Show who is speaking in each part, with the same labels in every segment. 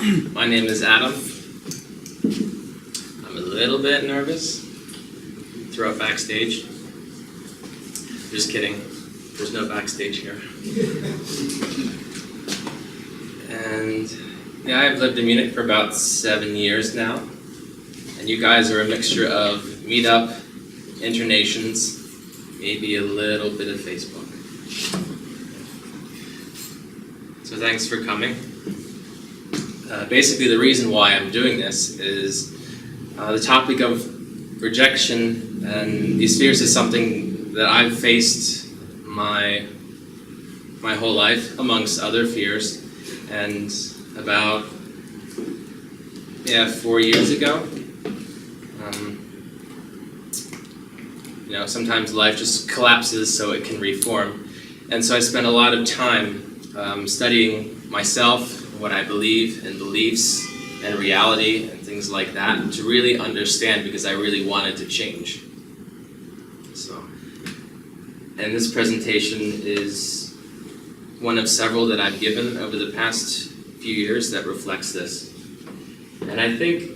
Speaker 1: My name is Adam. I'm a little bit nervous. Throw it backstage. Just kidding. There's no backstage here. And yeah, I've lived in Munich for about 7 years now. And you guys are a mixture of Meetup, Internations, maybe a little bit of Facebook. So thanks for coming. Basically, the reason why I'm doing this is the topic of rejection and these fears is something that I've faced my whole life, amongst other fears. And about 4 years ago, sometimes life just collapses so it can reform. And so I spent a lot of time studying myself, what I believe, and beliefs, and reality, and things like that, to really understand, because I really wanted to change. So, and this presentation is one of several that I've given over the past few years that reflects this. And I think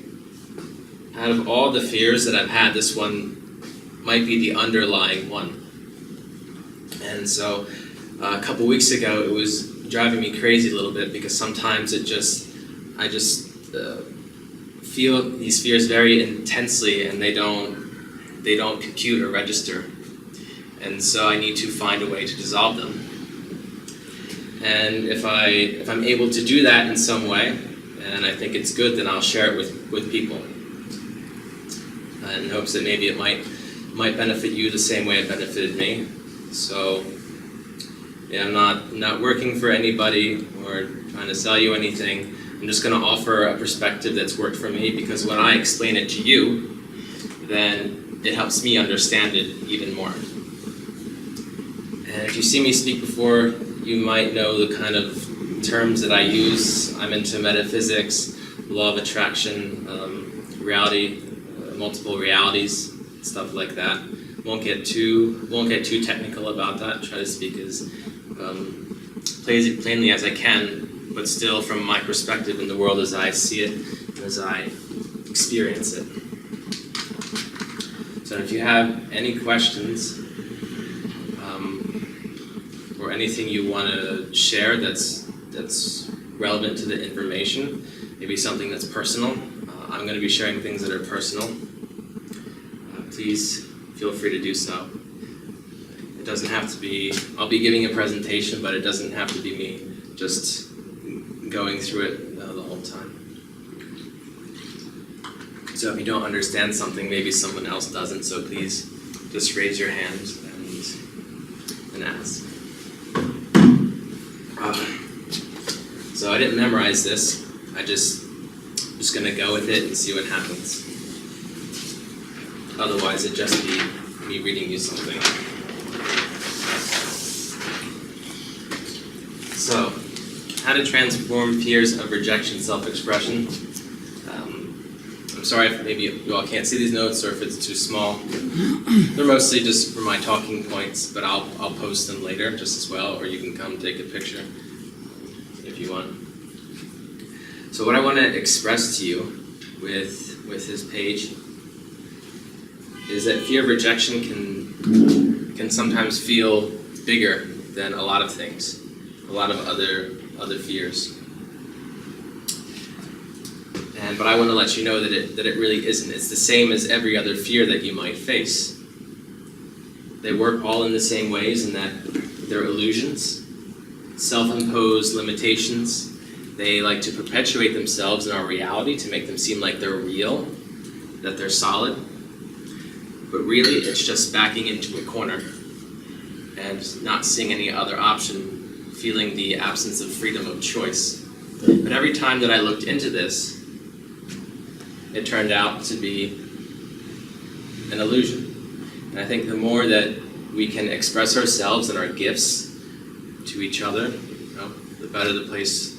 Speaker 1: out of all the fears that I've had, this one might be the underlying one. And so a couple weeks ago, it was driving me crazy a little bit, because sometimes I just feel these fears very intensely, and they don't compute or register. And so I need to find a way to dissolve them. And if I'm able to do that in some way, and I think it's good, then I'll share it with people, in hopes that maybe it might benefit you the same way it benefited me. So yeah, I'm not working for anybody or trying to sell you anything. I'm just going to offer a perspective that's worked for me, because when I explain it to you, then it helps me understand it even more. And if you see me speak before, you might know the kind of terms that I use. I'm into metaphysics, law of attraction, reality, multiple realities, stuff like that. Won't get too technical about that. Try to speak as plainly as I can, but still from my perspective in the world as I see it and as I experience it. So if you have any questions or anything you want to share that's relevant to the information, maybe something that's personal, I'm going to be sharing things that are personal. Please feel free to do so. It doesn't have to be, I'll be giving a presentation, but it doesn't have to be me just going through it the whole time. So if you don't understand something, maybe someone else doesn't, so please just raise your hand and ask. So I didn't memorize this. I'm just gonna go with it and see what happens. Otherwise, it'd just be me reading you something. So, how to transform fears of rejection self-expression. I'm sorry if maybe you all can't see these notes, or if it's too small. They're mostly just for my talking points, but I'll post them later just as well, or you can come take a picture if you want. So what I want to express to you with this page is that fear of rejection can sometimes feel bigger than a lot of things, a lot of other fears. But I want to let you know that it really isn't. It's the same as every other fear that you might face. They work all in the same ways, in that they're illusions, self-imposed limitations. They like to perpetuate themselves in our reality to make them seem like they're real, that they're solid. But really, it's just backing into a corner and not seeing any other option, feeling the absence of freedom of choice. But every time that I looked into this, it turned out to be an illusion. And I think the more that we can express ourselves and our gifts to each other, the better the place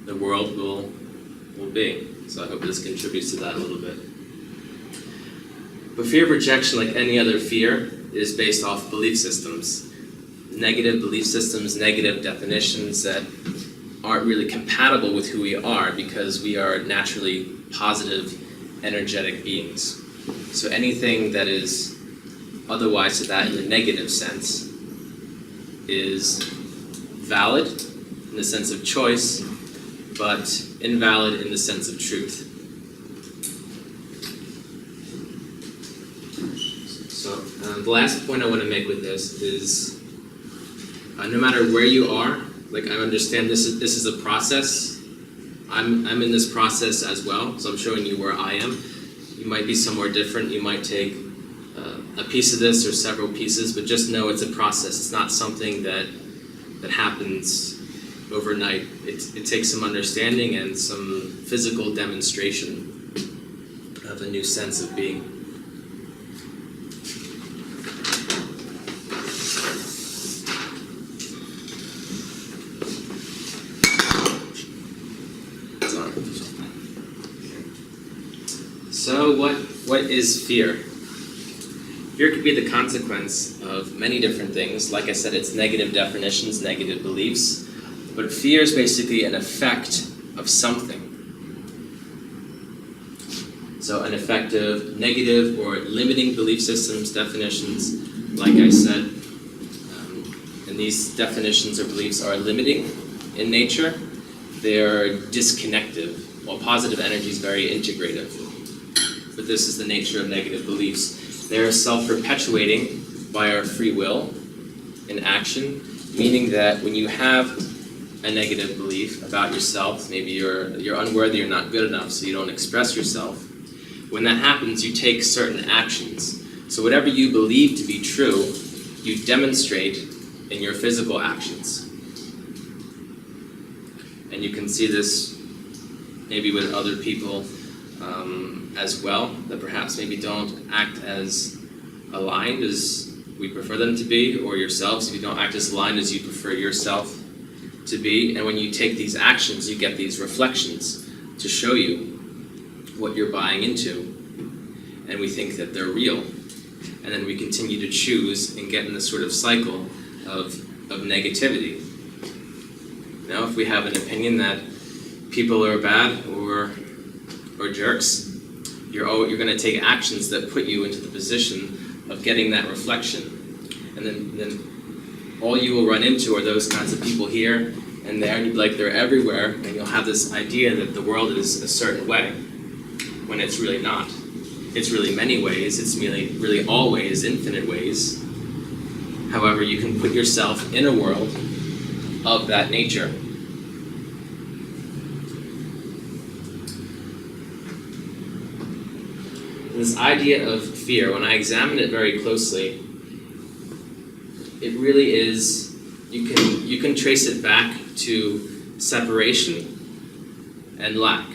Speaker 1: the world will be. So I hope this contributes to that a little bit. But fear of rejection, like any other fear, is based off belief systems. Negative belief systems, negative definitions that aren't really compatible with who we are because we are naturally positive, energetic beings. So anything that is otherwise to that in the negative sense is valid in the sense of choice, but invalid in the sense of truth. So the last point I want to make with this is no matter where you are, like I understand this is a process. I'm in this process as well, so I'm showing you where I am. You might be somewhere different. You might take a piece of this or several pieces, but just know it's a process. It's not something that happens overnight. It takes some understanding and some physical demonstration of a new sense of being. So what is fear? Fear could be the consequence of many different things. Like I said, it's negative definitions, negative beliefs. But fear is basically an effect of something. So an effect of negative or limiting belief systems, definitions, like I said. And these definitions or beliefs are limiting in nature. They are disconnective, while positive energy is very integrative. But this is the nature of negative beliefs. They are self-perpetuating by our free will in action, meaning that when you have a negative belief about yourself, maybe you're unworthy or not good enough, so you don't express yourself. When that happens, you take certain actions. So whatever you believe to be true, you demonstrate in your physical actions. And you can see this maybe with other people as well, that perhaps maybe don't act as aligned as we prefer them to be, or yourselves, if you don't act as aligned as you prefer yourself to be. And when you take these actions, you get these reflections to show you what you're buying into, and we think that they're real. And then we continue to choose and get in this sort of cycle of negativity. Now, if we have an opinion that people are bad or jerks, you're going to take actions that put you into the position of getting that reflection. And then all you will run into are those kinds of people here and there, and you'll be like, they're everywhere, and you'll have this idea that the world is a certain way, when it's really not. It's really many ways, it's really all ways, infinite ways. However, you can put yourself in a world of that nature. This idea of fear, when I examine it very closely, it really is, you can trace it back to separation and lack.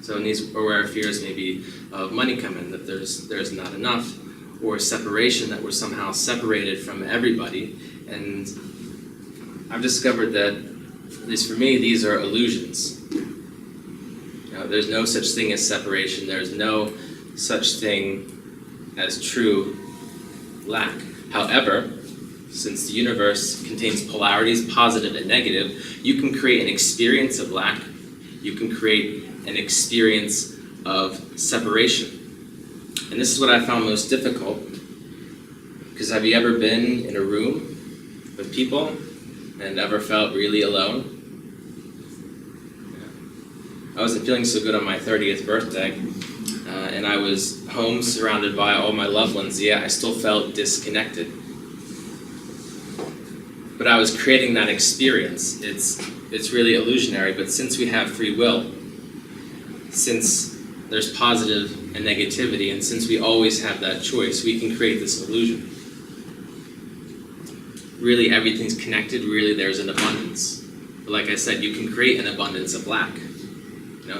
Speaker 1: So in these are where fears maybe of money come in, that there's not enough, or separation, that we're somehow separated from everybody. And I've discovered that, at least for me, these are illusions. There's no such thing as separation. There's no such thing as true lack. However, since the universe contains polarities, positive and negative, you can create an experience of lack. You can create an experience of separation. And this is what I found most difficult. Because have you ever been in a room with people and ever felt really alone? I wasn't feeling so good on my 30th birthday, and I was home surrounded by all my loved ones. Yeah, I still felt disconnected. But I was creating that experience. It's really illusionary, but since we have free will, since there's positive and negativity, and since we always have that choice, we can create this illusion. Really, everything's connected. Really, there's an abundance. But like I said, you can create an abundance of lack.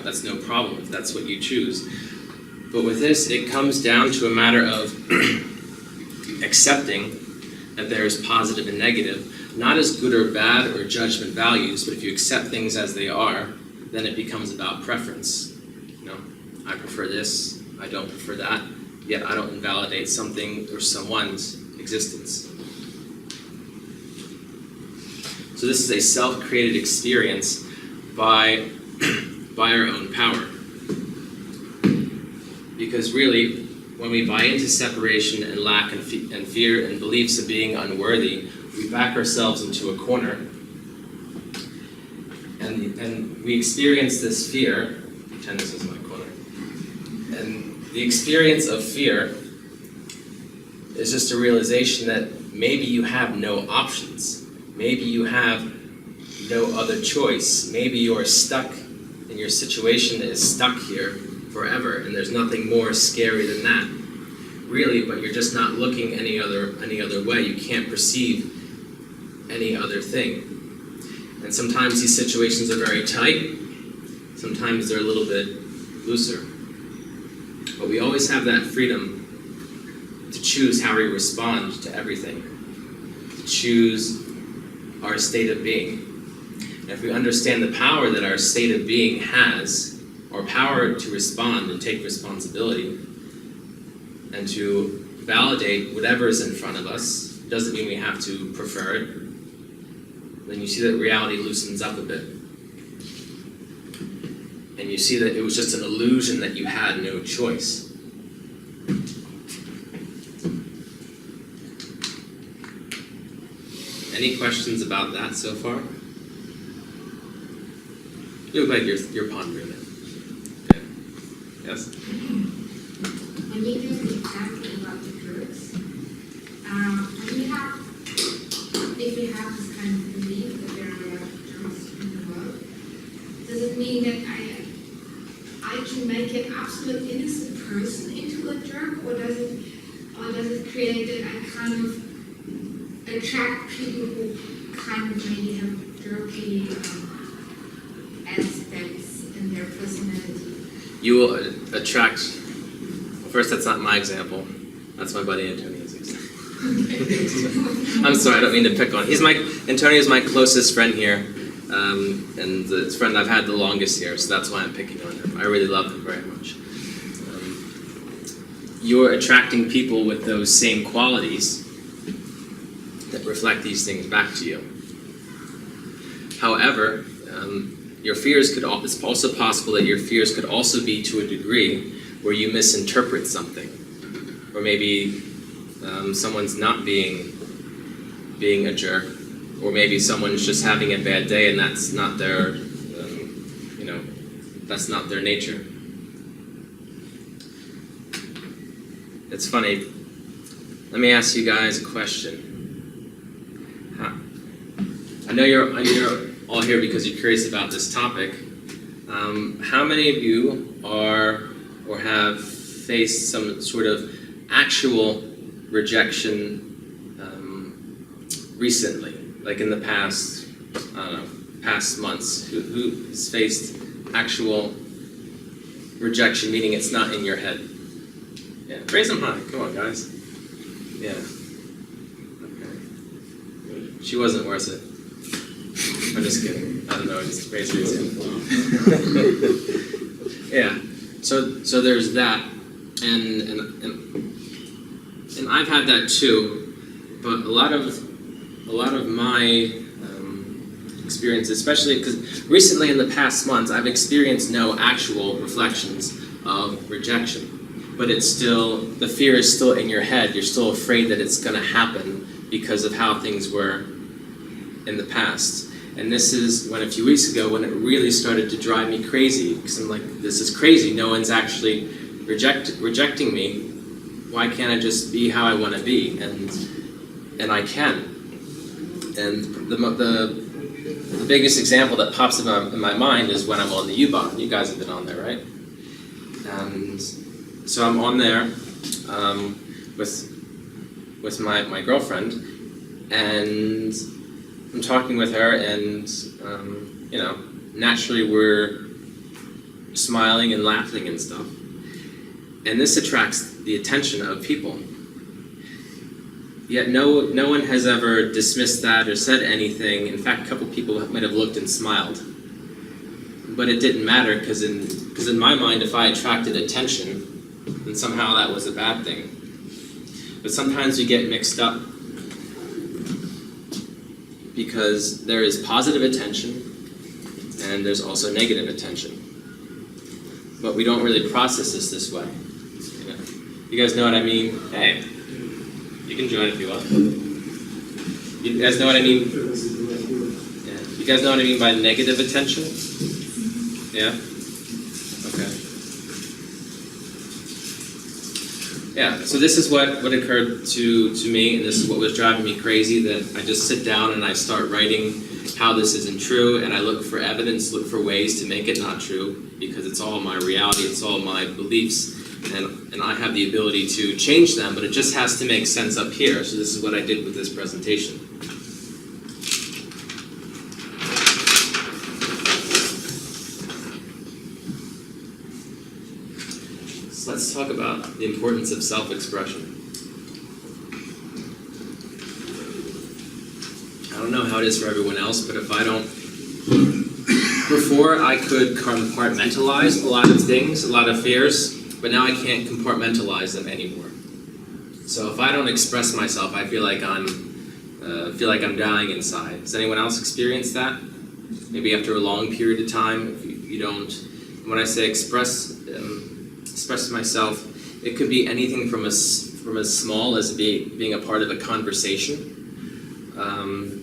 Speaker 1: That's no problem if that's what you choose. But with this, it comes down to a matter of accepting that there's positive and negative, not as good or bad or judgment values, but if you accept things as they are, then it becomes about preference. I prefer this, I don't prefer that, yet I don't invalidate something or someone's existence. So this is a self-created experience by our own power. Because really, when we buy into separation and lack and fear and beliefs of being unworthy, we back ourselves into a corner. And we experience this fear. Pretend this is my corner. And the experience of fear is just a realization that maybe you have no options. Maybe you have no other choice. Maybe you're stuck and your situation is stuck here forever, and there's nothing more scary than that. Really, but you're just not looking any other way. You can't perceive any other thing. And sometimes these situations are very tight, sometimes they're a little bit looser. But we always have that freedom to choose how we respond to everything, to choose our state of being. And if we understand the power that our state of being has, our power to respond and take responsibility, and to validate whatever is in front of us, doesn't mean we have to prefer it, then you see that reality loosens up a bit. And you see that it was just an illusion that you had no choice. Any questions about that so far? You look like you're pondering it. Okay. Yes?
Speaker 2: When you do the example about the drugs, if you have this kind of belief that there are a lot of drugs in the world, does it mean that I can make an absolute innocent person into a drug, or does it create that I kind of attract people who kind of maybe have druggy aspects in their personality?
Speaker 1: You will attract. First, that's not my example. That's my buddy Antonio's example. I'm sorry, I don't mean to pick on. Antonio's my closest friend here, and the friend I've had the longest here, so that's why I'm picking on him. I really love him very much. You're attracting people with those same qualities that reflect these things back to you. However, your fears it's also possible that your fears could also be to a degree where you misinterpret something, or maybe someone's not being a jerk, or maybe someone's just having a bad day and that's not their, that's not their nature. It's funny. Let me ask you guys a question. I know you're all here because you're curious about this topic. How many of you are or have faced some sort of actual rejection recently, like in the past, past months? Who has faced actual rejection, meaning it's not in your head? Yeah, raise them high. Come on, guys. Yeah. Okay. She wasn't worth it. I'm just kidding. I don't know. Just raise your hand. Yeah. So there's that, and I've had that too, but a lot of my experience, especially because recently in the past months, I've experienced no actual reflections of rejection, but it's still, the fear is still in your head. You're still afraid that it's going to happen because of how things were in the past. And this is when a few weeks ago when it really started to drive me crazy, because I'm like, this is crazy. No one's actually rejecting me. Why can't I just be how I want to be? And I can. And the biggest example that pops in my mind is when I'm on the U-Bahn. You guys have been on there, right? And so I'm on there with my girlfriend, and I'm talking with her, and naturally we're smiling and laughing and stuff. And this attracts the attention of people. Yet no one has ever dismissed that or said anything. In fact, a couple people might have looked and smiled. But it didn't matter, because in my mind, if I attracted attention, then somehow that was a bad thing. But sometimes we get mixed up, because there is positive attention and there's also negative attention. But we don't really process this way. You guys know what I mean? Hey, you can join if you want. You guys know what I mean? Yeah. You guys know what I mean by negative attention? Yeah? Okay. Yeah, so this is what occurred to me, and this is what was driving me crazy, that I just sit down and I start writing how this isn't true, and I look for evidence, look for ways to make it not true, because it's all my reality, it's all my beliefs, and I have the ability to change them, but it just has to make sense up here. So this is what I did with this presentation. So let's talk about the importance of self-expression. I don't know how it is for everyone else, but if I don't... Before, I could compartmentalize a lot of things, a lot of fears, but now I can't compartmentalize them anymore. So if I don't express myself, I feel like I'm dying inside. Has anyone else experienced that? Maybe after a long period of time, if you don't... When I say express myself, it could be anything from as small as being a part of a conversation,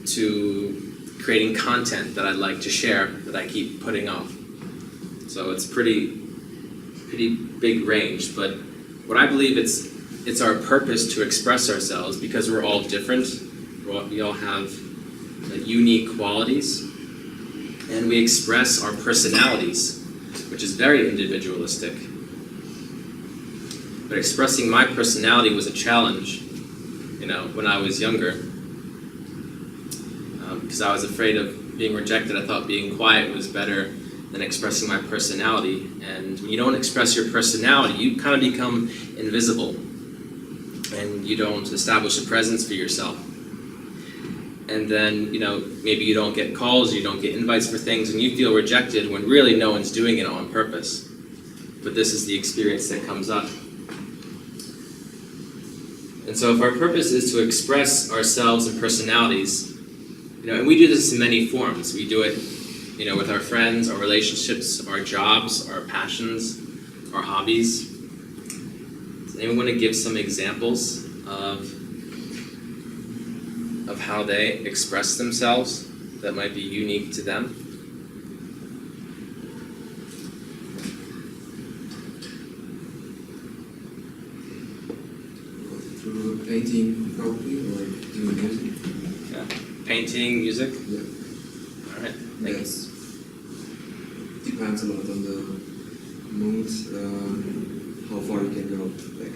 Speaker 1: to creating content that I'd like to share that I keep putting off. So it's pretty big range, but what I believe it's our purpose to express ourselves, because we're all different. We all have unique qualities, and we express our personalities, which is very individualistic. But expressing my personality was a challenge, when I was younger, because I was afraid of being rejected. I thought being quiet was better than expressing my personality. And when you don't express your personality, you kind of become invisible, and you don't establish a presence for yourself. And then, maybe you don't get calls, you don't get invites for things, and you feel rejected when really no one's doing it on purpose. But this is the experience that comes up. And so if our purpose is to express ourselves and personalities, and we do this in many forms. We do it, with our friends, our relationships, our jobs, our passions, our hobbies. Does anyone want to give some examples of how they express themselves that might be unique to them?
Speaker 3: Through painting, probably, or doing music.
Speaker 1: Yeah. Painting, music?
Speaker 3: Yeah.
Speaker 1: All right.
Speaker 3: Yes. Depends a lot on the mood, how far you can go. Like,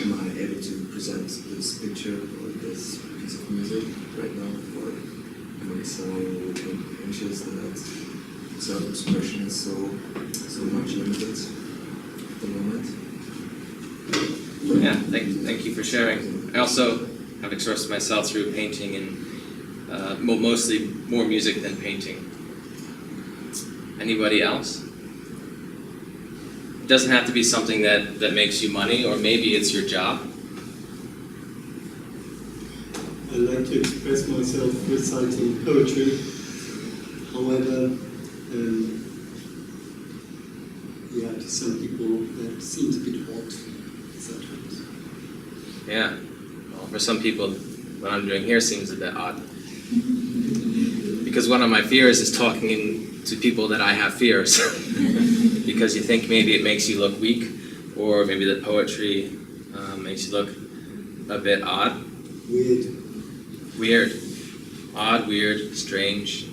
Speaker 3: am I able to present this picture or this piece of music right now, or am I so anxious that self-expression is so much limited at the moment?
Speaker 1: Yeah, thank you for sharing. I also have expressed myself through painting and mostly more music than painting. Anybody else? It doesn't have to be something that makes you money, or maybe it's your job.
Speaker 4: I like to express myself reciting poetry. However, to some people that seems a bit odd sometimes.
Speaker 1: Yeah. Well, for some people, what I'm doing here seems a bit odd. Because one of my fears is talking to people that I have fears. Because you think maybe it makes you look weak, or maybe that poetry makes you look a bit odd. Weird. Odd, weird, strange.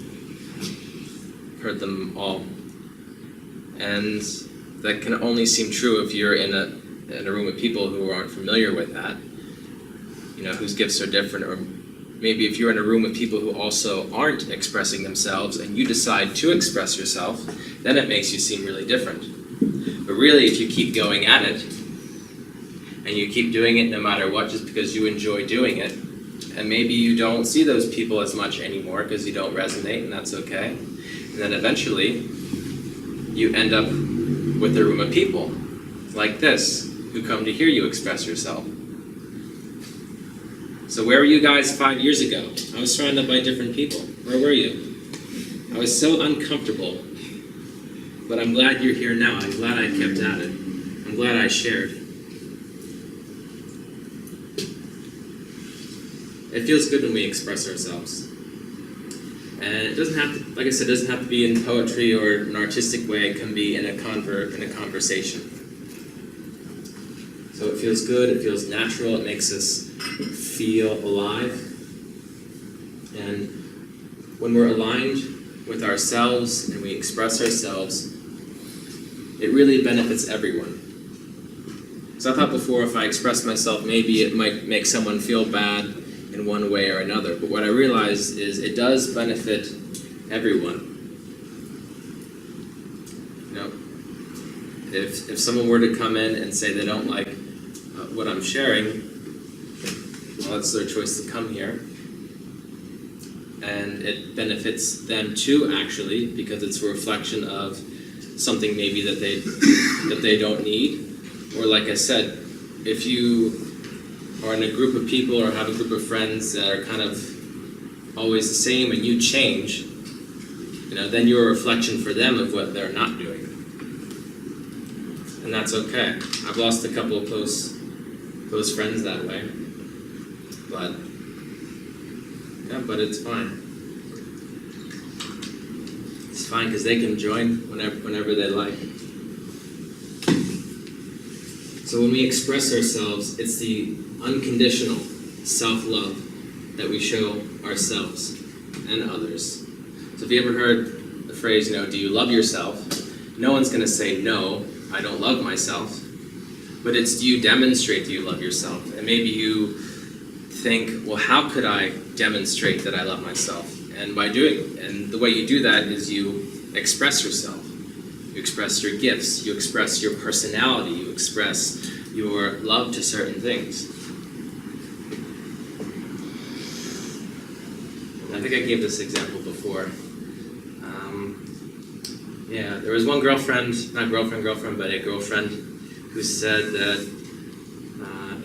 Speaker 1: Heard them all. And that can only seem true if you're in a room of people who aren't familiar with that, whose gifts are different, or maybe if you're in a room with people who also aren't expressing themselves and you decide to express yourself, then it makes you seem really different. But really, if you keep going at it, and you keep doing it no matter what, just because you enjoy doing it, and maybe you don't see those people as much anymore because you don't resonate, and that's okay. And then eventually, you end up with a room of people like this, who come to hear you express yourself. So where were you guys 5 years ago? I was surrounded by different people. Where were you? I was so uncomfortable. But I'm glad you're here now. I'm glad I kept at it. I'm glad I shared. It feels good when we express ourselves. And it doesn't have to, like I said, it doesn't have to be in poetry or an artistic way. It can be in a conversation. So it feels good, it feels natural, it makes us feel alive. And when we're aligned with ourselves and we express ourselves, it really benefits everyone. So I thought before, if I express myself, maybe it might make someone feel bad in one way or another. But what I realized is it does benefit everyone. You know, if someone were to come in and say they don't like what I'm sharing, well, that's their choice to come here. And it benefits them too, actually, because it's a reflection of something maybe that they don't need. Or like I said, if you are in a group of people or have a group of friends that are kind of always the same and you change, you know, then you're a reflection for them of what they're not doing. And that's okay. I've lost a couple of close friends that way. But yeah, but it's fine. It's fine because they can join whenever they like. So when we express ourselves, it's the unconditional self-love that we show ourselves and others. So have you ever heard the phrase, you know, do you love yourself? No one's going to say, no, I don't love myself. But it's, do you demonstrate that you love yourself? And maybe you think, well, how could I demonstrate that I love myself? And the way you do that is you express yourself. You express your gifts, you express your personality, you express your love to certain things. I think I gave this example before. There was one girlfriend, but a girlfriend who said that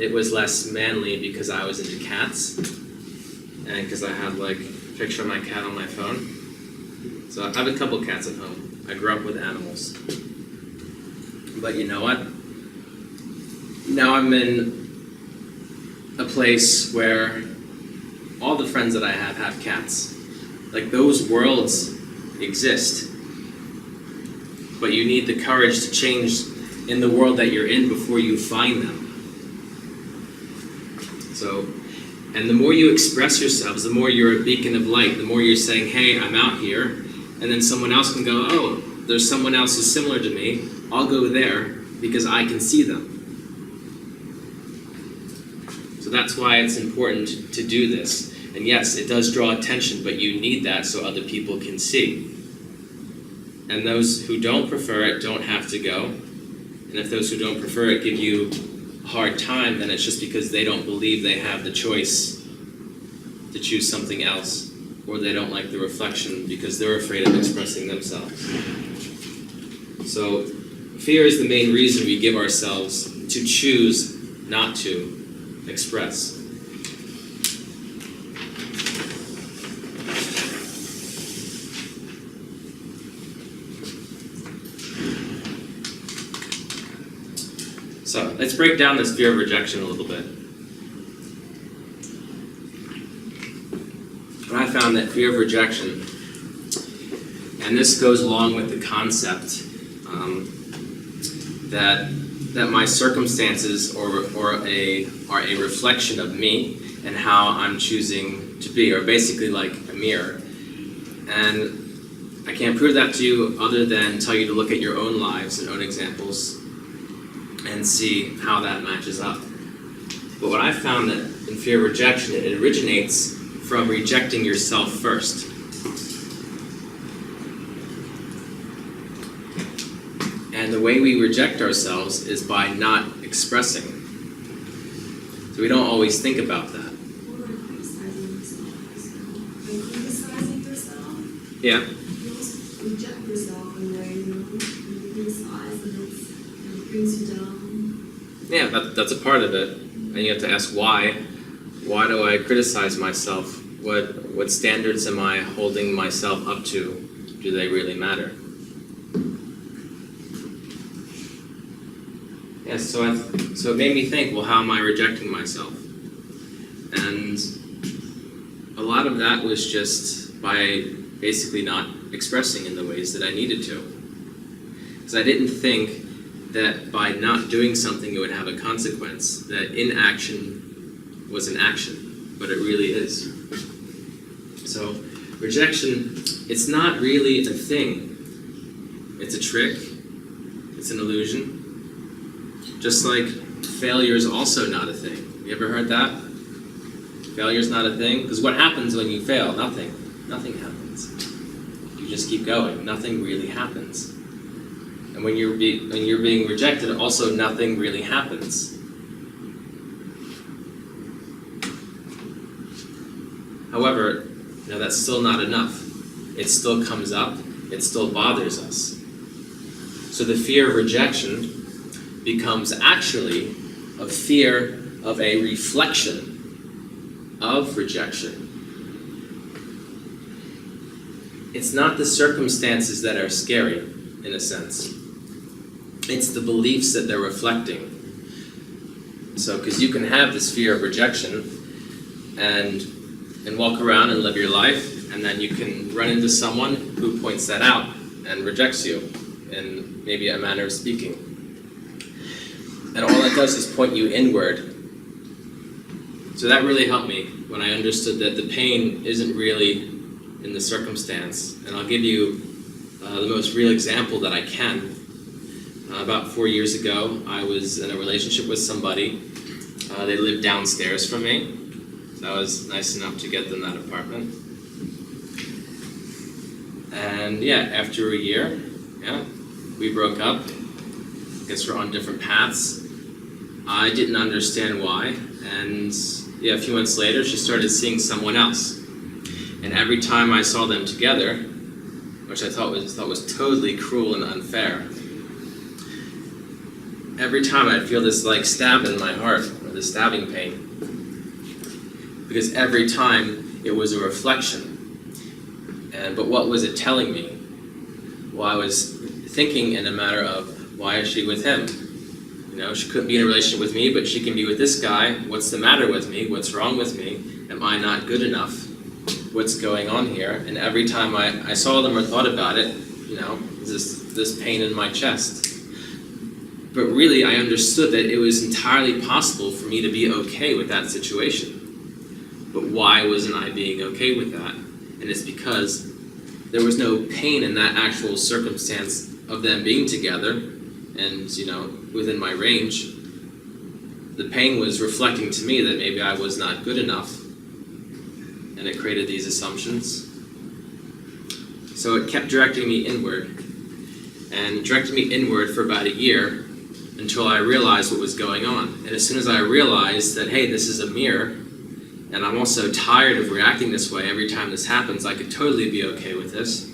Speaker 1: it was less manly because I was into cats and because I had like a picture of my cat on my phone. So I have a couple cats at home. I grew up with animals. But you know what? Now I'm in a place where all the friends that I have cats. Like those worlds exist. But you need the courage to change in the world that you're in before you find them. So, and the more you express yourselves, the more you're a beacon of light, the more you're saying, hey, I'm out here. And then someone else can go, oh, there's someone else who's similar to me. I'll go there because I can see them. So that's why it's important to do this. And yes, it does draw attention, but you need that so other people can see. And those who don't prefer it don't have to go. And if those who don't prefer it give you a hard time, then it's just because they don't believe they have the choice to choose something else. Or they don't like the reflection because they're afraid of expressing themselves. So fear is the main reason we give ourselves to choose not to express. So let's break down this fear of rejection a little bit. I found that fear of rejection, and this goes along with the concept that my circumstances are a reflection of me and how I'm choosing to be, or basically like a mirror. And I can't prove that to you other than tell you to look at your own lives and own examples and see how that matches up. But what I found that in fear of rejection, it originates from rejecting yourself first. And the way we reject ourselves is by not expressing. So we don't always think about that.
Speaker 5: Or criticizing yourself. By criticizing yourself,
Speaker 1: Yeah.
Speaker 5: you also reject yourself in a way, you criticize and it brings you down.
Speaker 1: Yeah, that's a part of it. And you have to ask why. Why do I criticize myself? What standards am I holding myself up to? Do they really matter? Yeah, so it made me think, well, how am I rejecting myself? And a lot of that was just by basically not expressing in the ways that I needed to. Because I didn't think that by not doing something it would have a consequence, that inaction was an action, but it really is. So rejection, it's not really a thing. It's a trick, it's an illusion. Just like failure is also not a thing. You ever heard that? Failure's not a thing? Because what happens when you fail? Nothing. Nothing happens. You just keep going. Nothing really happens. And when you're being rejected, also nothing really happens. However, that's still not enough. It still comes up. It still bothers us. So the fear of rejection becomes actually a fear of a reflection of rejection. It's not the circumstances that are scary, in a sense. It's the beliefs that they're reflecting. So, because you can have this fear of rejection and walk around and live your life, and then you can run into someone who points that out and rejects you in maybe a manner of speaking. And all it does is point you inward. So that really helped me when I understood that the pain isn't really in the circumstance. And I'll give you the most real example that I can. About 4 years ago, I was in a relationship with somebody. They lived downstairs from me. So I was nice enough to get them that apartment. And yeah, after a year, we broke up. I guess we're on different paths. I didn't understand why. And a few months later, she started seeing someone else. And every time I saw them together, which I thought was totally cruel and unfair, every time I'd feel this like stab in my heart, or this stabbing pain. Because every time it was a reflection. But what was it telling me? Well, I was thinking in a matter of, why is she with him? She couldn't be in a relationship with me, but she can be with this guy. What's the matter with me? What's wrong with me? Am I not good enough? What's going on here? And every time I saw them or thought about it, this pain in my chest. But really, I understood that it was entirely possible for me to be okay with that situation. But why wasn't I being okay with that? And it's because there was no pain in that actual circumstance of them being together and, within my range. The pain was reflecting to me that maybe I was not good enough, and it created these assumptions. So it kept directing me inward, and directed me inward for about a year until I realized what was going on. And as soon as I realized that, hey, this is a mirror, and I'm also tired of reacting this way every time this happens, I could totally be okay with this.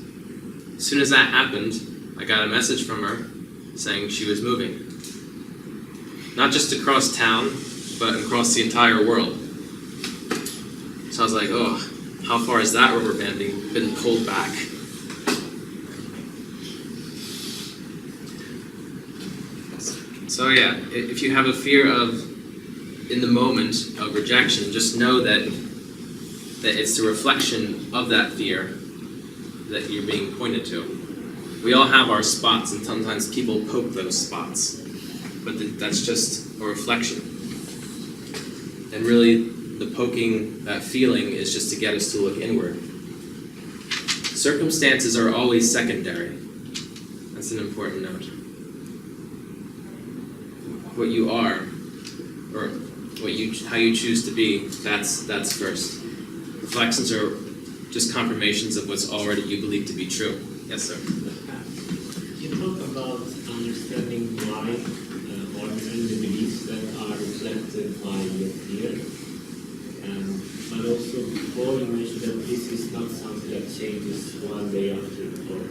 Speaker 1: As soon as that happened, I got a message from her saying she was moving. Not just across town, but across the entire world. So I was like, oh, how far has that rubber band been pulled back? So yeah, if you have a fear of, in the moment of rejection, just know that it's the reflection of that fear that you're being pointed to. We all have our spots, and sometimes people poke those spots, but that's just a reflection. And really, the poking, that feeling, is just to get us to look inward. Circumstances are always secondary. That's an important note. What you are, or how you choose to be, that's first. Reflections are just confirmations of what's already you believe to be true. Yes, sir.
Speaker 6: You talk about understanding why or the beliefs that are reflected by your fear, but also before you mentioned that this is not something that changes one day after or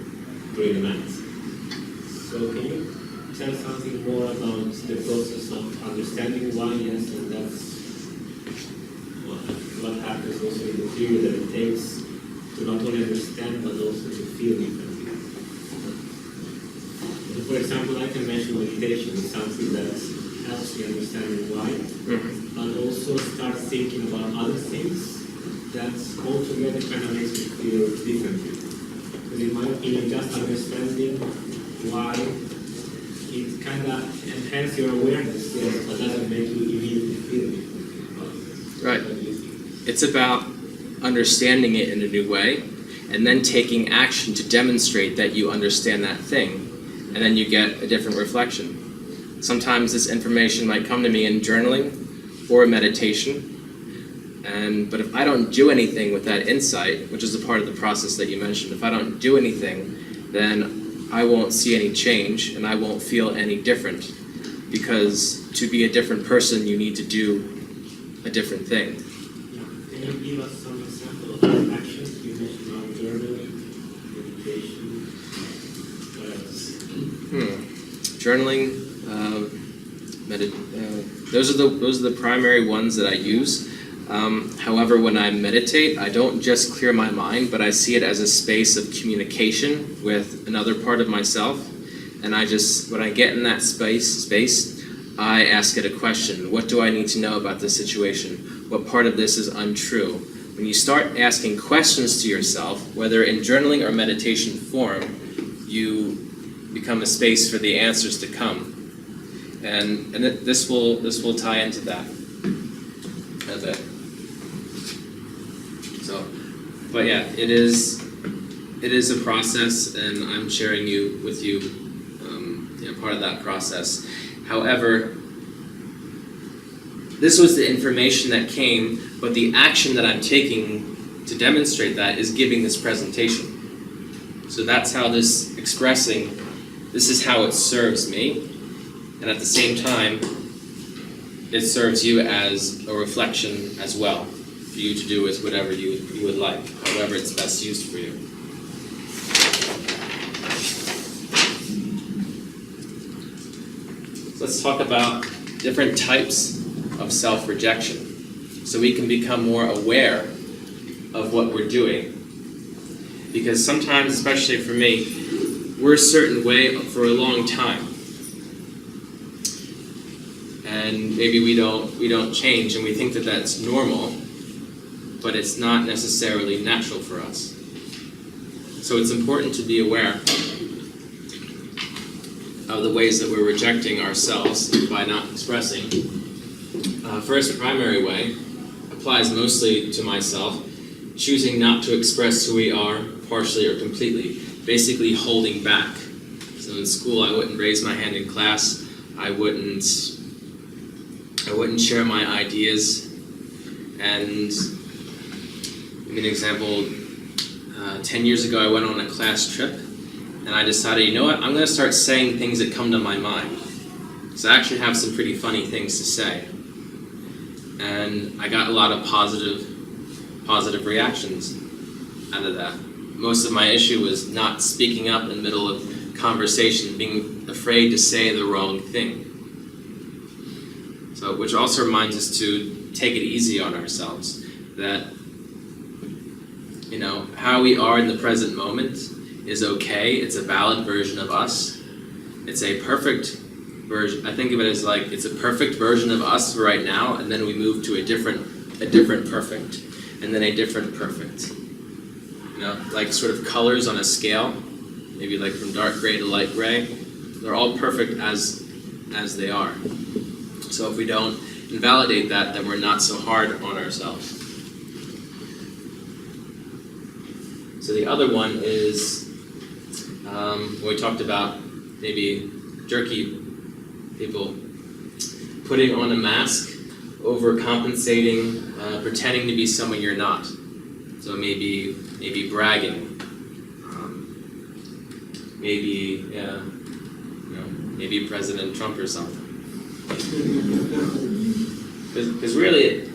Speaker 6: during a night. So can you tell something more about the process of understanding why, yes, and that's what happens also in the period that it takes to not only understand but also to feel differently. So for example, I can mention meditation is something that helps me understand why, but also start thinking about other things that altogether kind of makes me feel differently. Because in my opinion, just understanding why, it kind of enhances your awareness, yes, but doesn't make you immediately feel differently.
Speaker 1: Right. It's about understanding it in a new way, and then taking action to demonstrate that you understand that thing, and then you get a different reflection. Sometimes this information might come to me in journaling or meditation, but if I don't do anything with that insight, which is a part of the process that you mentioned, if I don't do anything, then I won't see any change and I won't feel any different, because to be a different person you need to do a different thing.
Speaker 6: Can you give us some example of actions? You mentioned about journaling, meditation, what else?
Speaker 1: Journaling, those are the primary ones that I use. However, when I meditate, I don't just clear my mind, but I see it as a space of communication with another part of myself. And when I get in that space, I ask it a question. What do I need to know about this situation? What part of this is untrue? When you start asking questions to yourself, whether in journaling or meditation form, you become a space for the answers to come. And this will tie into that. That's it. So, but yeah, it is a process, and I'm sharing with you, part of that process. However, this was the information that came, but the action that I'm taking to demonstrate that is giving this presentation. So that's how this is how it serves me, and at the same time, it serves you as a reflection as well, for you to do with whatever you would like, however it's best used for you. So let's talk about different types of self-rejection, so we can become more aware of what we're doing. Because sometimes, especially for me, we're a certain way for a long time. And maybe we don't change, and we think that that's normal, but it's not necessarily natural for us. So it's important to be aware of the ways that we're rejecting ourselves by not expressing. First primary way applies mostly to myself, choosing not to express who we are partially or completely, basically holding back. So in school, I wouldn't raise my hand in class, I wouldn't share my ideas, and give me an example. 10 years ago, I went on a class trip, and I decided, you know what, I'm going to start saying things that come to my mind. So I actually have some pretty funny things to say. And I got a lot of positive reactions out of that. Most of my issue was not speaking up in the middle of conversation, being afraid to say the wrong thing. So, which also reminds us to take it easy on ourselves, that, how we are in the present moment is okay. It's a valid version of us. It's a perfect version. I think of it as like it's a perfect version of us right now, and then we move to a different perfect, and then a different perfect. Like sort of colors on a scale, maybe like from dark gray to light gray. They're all perfect as they are. So if we don't invalidate that, then we're not so hard on ourselves. So the other one is we talked about maybe jerky people putting on a mask, overcompensating, pretending to be someone you're not. So maybe bragging, maybe President Trump or something. Because really,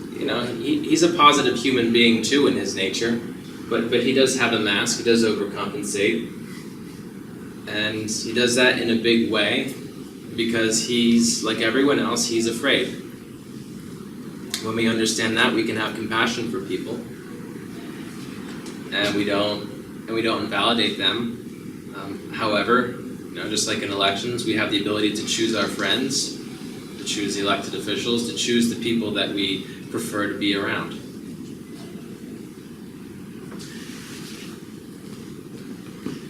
Speaker 1: he's a positive human being too in his nature, but he does have a mask. He does overcompensate, and he does that in a big way because he's like everyone else. He's afraid, When we understand that, we can have compassion for people, and we don't invalidate them. However, just like in elections, we have the ability to choose our friends, to choose the elected officials, to choose the people that we prefer to be around.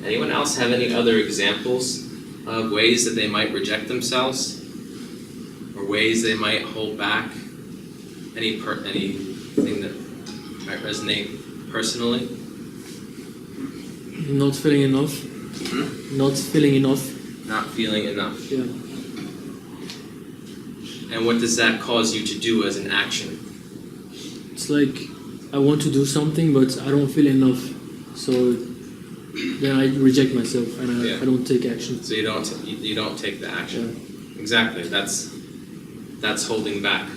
Speaker 1: Anyone else have any other examples of ways that they might reject themselves, or ways they might hold back anything that might resonate personally?
Speaker 7: Not feeling enough. Not feeling enough.
Speaker 1: Not feeling enough.
Speaker 7: Yeah.
Speaker 1: And what does that cause you to do as an action?
Speaker 7: It's like I want to do something, but I don't feel enough. So then I reject myself and I don't take action.
Speaker 1: So you don't take the action. Yeah. Exactly. That's holding back.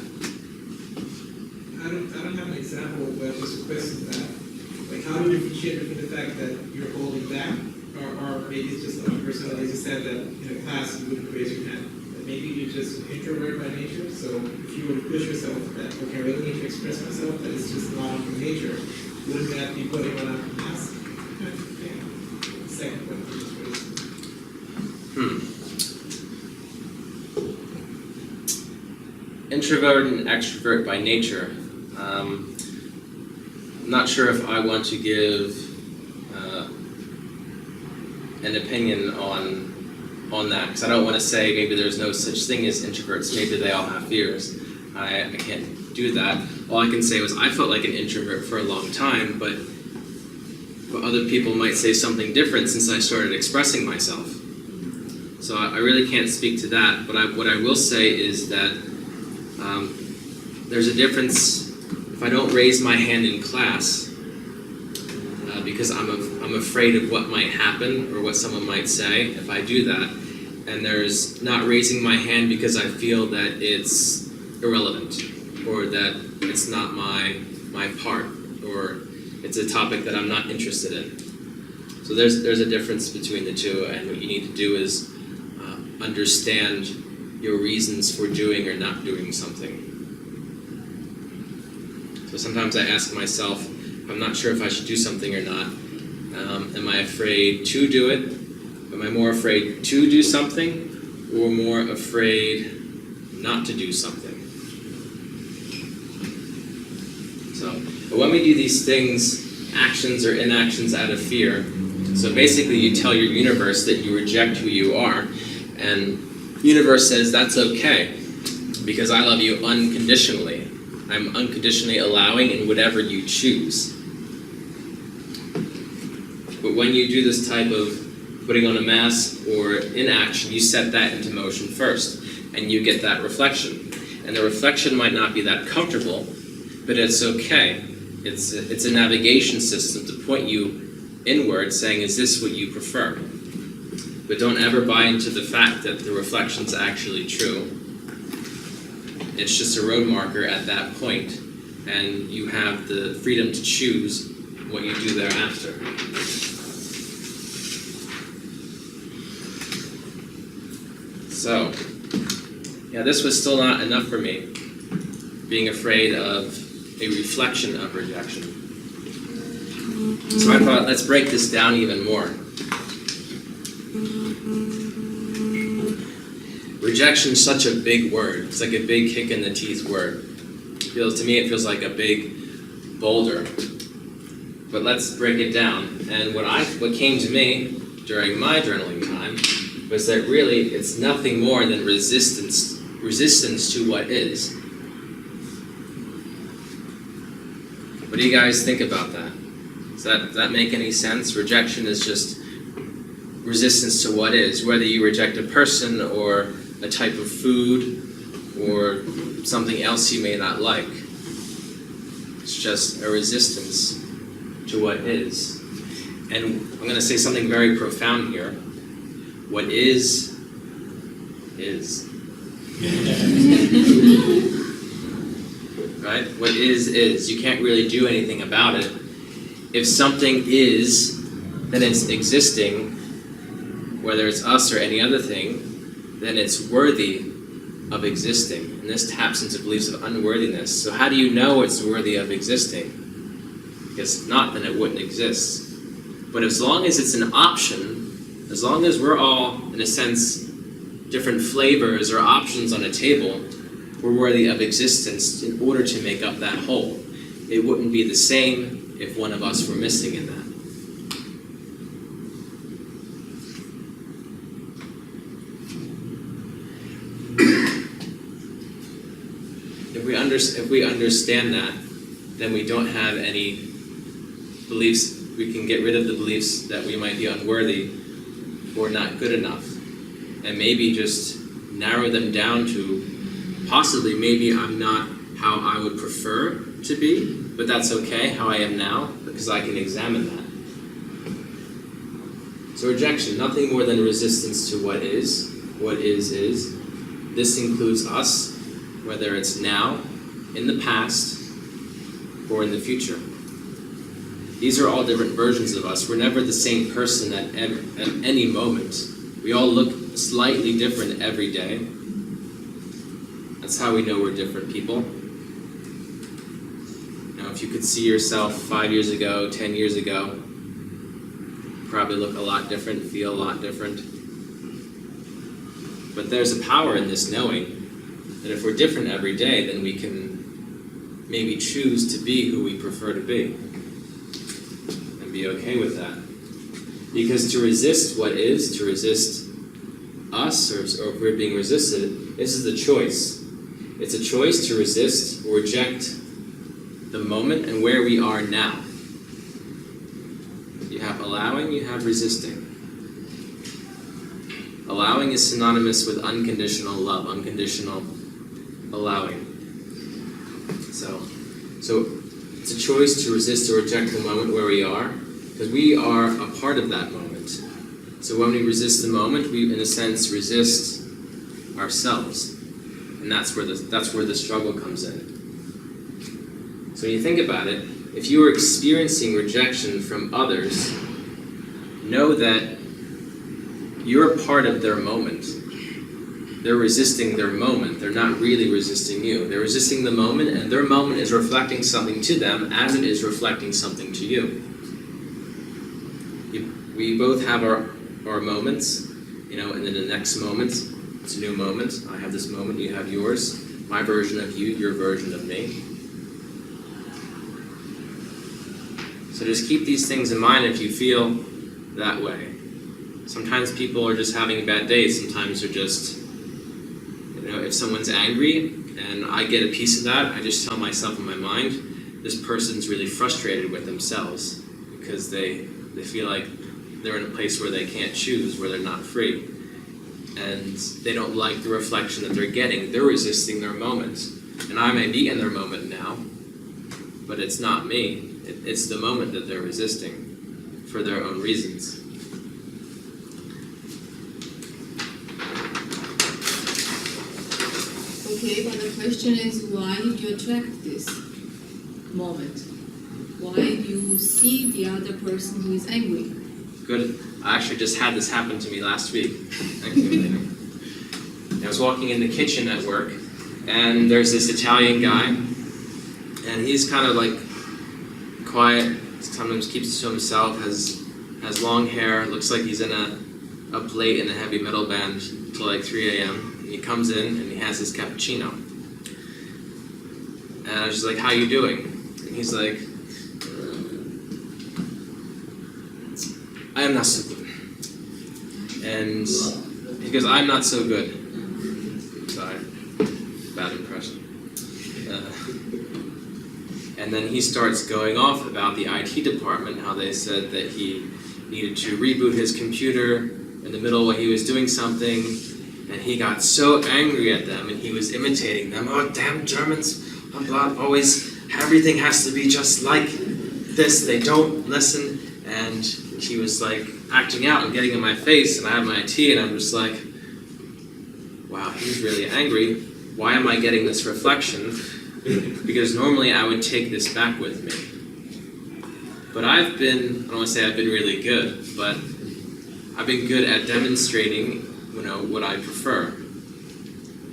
Speaker 8: I don't have an example, but just a question that, like, how do you differentiate between the fact that you're holding back, or maybe it's just another person, like you said, that in a class you wouldn't raise your hand. That maybe you're just an introvert by nature, so if you were to push yourself that, okay, I really need to express myself, that it's just not in nature, wouldn't that be putting on a mask? Yeah. Second one, just
Speaker 1: Introvert and extrovert by nature. I'm not sure if I want to give an opinion on that, because I don't want to say maybe there's no such thing as introverts, maybe they all have fears. I can't do that. All I can say was I felt like an introvert for a long time, but other people might say something different since I started expressing myself. So I really can't speak to that, but what I will say is that there's a difference if I don't raise my hand in class because I'm afraid of what might happen or what someone might say if I do that, and there's not raising my hand because I feel that it's irrelevant or that it's not my part or it's a topic that I'm not interested in. So there's a difference between the two, and what you need to do is understand your reasons for doing or not doing something. So sometimes I ask myself, I'm not sure if I should do something or not. Am I afraid to do it? Am I more afraid to do something or more afraid not to do something? So, but when we do these things, actions or inactions out of fear, so basically you tell your universe that you reject who you are, and the universe says that's okay because I love you unconditionally. I'm unconditionally allowing in whatever you choose. But when you do this type of putting on a mask or inaction, you set that into motion first, and you get that reflection. And the reflection might not be that comfortable, but it's okay. It's a navigation system to point you inward, saying, is this what you prefer? But don't ever buy into the fact that the reflection's actually true. It's just a road marker at that point, and you have the freedom to choose what you do thereafter. So, yeah, this was still not enough for me, being afraid of a reflection of rejection. So I thought, let's break this down even more. Rejection is such a big word. It's like a big kick in the teeth word. To me, it feels like a big boulder. But let's break it down. And what came to me during my journaling time was that really it's nothing more than resistance to what is. What do you guys think about that? Does that make any sense? Rejection is just resistance to what is, whether you reject a person or a type of food or something else you may not like. It's just a resistance to what is. And I'm going to say something very profound here. What is. Right? What is. You can't really do anything about it. If something is, then it's existing, whether it's us or any other thing, then it's worthy of existing. And this taps into beliefs of unworthiness. So how do you know it's worthy of existing? Because if not, then it wouldn't exist. But as long as it's an option, as long as we're all, in a sense, different flavors or options on a table, we're worthy of existence in order to make up that whole. It wouldn't be the same if one of us were missing in that. If we understand that, then we don't have any beliefs. We can get rid of the beliefs that we might be unworthy or not good enough, and maybe just narrow them down to possibly maybe I'm not how I would prefer to be, but that's okay, how I am now, because I can examine that. So rejection, nothing more than resistance to what is. What is. This includes us, whether it's now, in the past, or in the future. These are all different versions of us. We're never the same person at any moment. We all look slightly different every day. That's how we know we're different people. Now, if you could see yourself 5 years ago, 10 years ago, you probably look a lot different, feel a lot different. But there's a power in this knowing that if we're different every day, then we can maybe choose to be who we prefer to be and be okay with that. Because to resist what is, to resist us, or if we're being resisted, this is the choice. It's a choice to resist or reject the moment and where we are now. You have allowing, you have resisting. Allowing is synonymous with unconditional love, unconditional allowing. So it's a choice to resist or reject the moment where we are, because we are a part of that moment. So when we resist the moment, we, in a sense, resist ourselves, and that's where the struggle comes in. So when you think about it, if you are experiencing rejection from others, know that you're a part of their moment. They're resisting their moment. They're not really resisting you. They're resisting the moment, and their moment is reflecting something to them as it is reflecting something to you. We both have our moments, and then the next moment, it's a new moment. I have this moment, you have yours. My version of you, your version of me. So just keep these things in mind if you feel that way. Sometimes people are just having bad days. Sometimes they're just, if someone's angry and I get a piece of that, I just tell myself in my mind, this person's really frustrated with themselves because they feel like they're in a place where they can't choose, where they're not free. And they don't like the reflection that they're getting. They're resisting their moment. And I may be in their moment now, but it's not me. It's the moment that they're resisting for their own reasons.
Speaker 9: Okay, but the question is, why did you attract this moment? Why do you see the other person who is angry?
Speaker 1: Good. I actually just had this happen to me last week. I was walking in the kitchen at work, and there's this Italian guy, and he's kind of like quiet, sometimes keeps it to himself, has long hair, looks like he's in up late in a heavy metal band till like 3 a.m. And he comes in and he has his cappuccino. And I was just like, how you doing? And he's like, I am not so good. And he goes, I'm not so good. Sorry, bad impression. And then he starts going off about the IT department, how they said that he needed to reboot his computer in the middle while he was doing something, and he got so angry at them, and he was imitating them. Oh, damn Germans, blah, blah, always, everything has to be just like this, they don't listen, and he was like acting out and getting in my face, and I have my tea, and I'm just like, wow, he's really angry. Why am I getting this reflection? Because normally I would take this back with me. But I don't want to say I've been really good, but I've been good at demonstrating, what I prefer.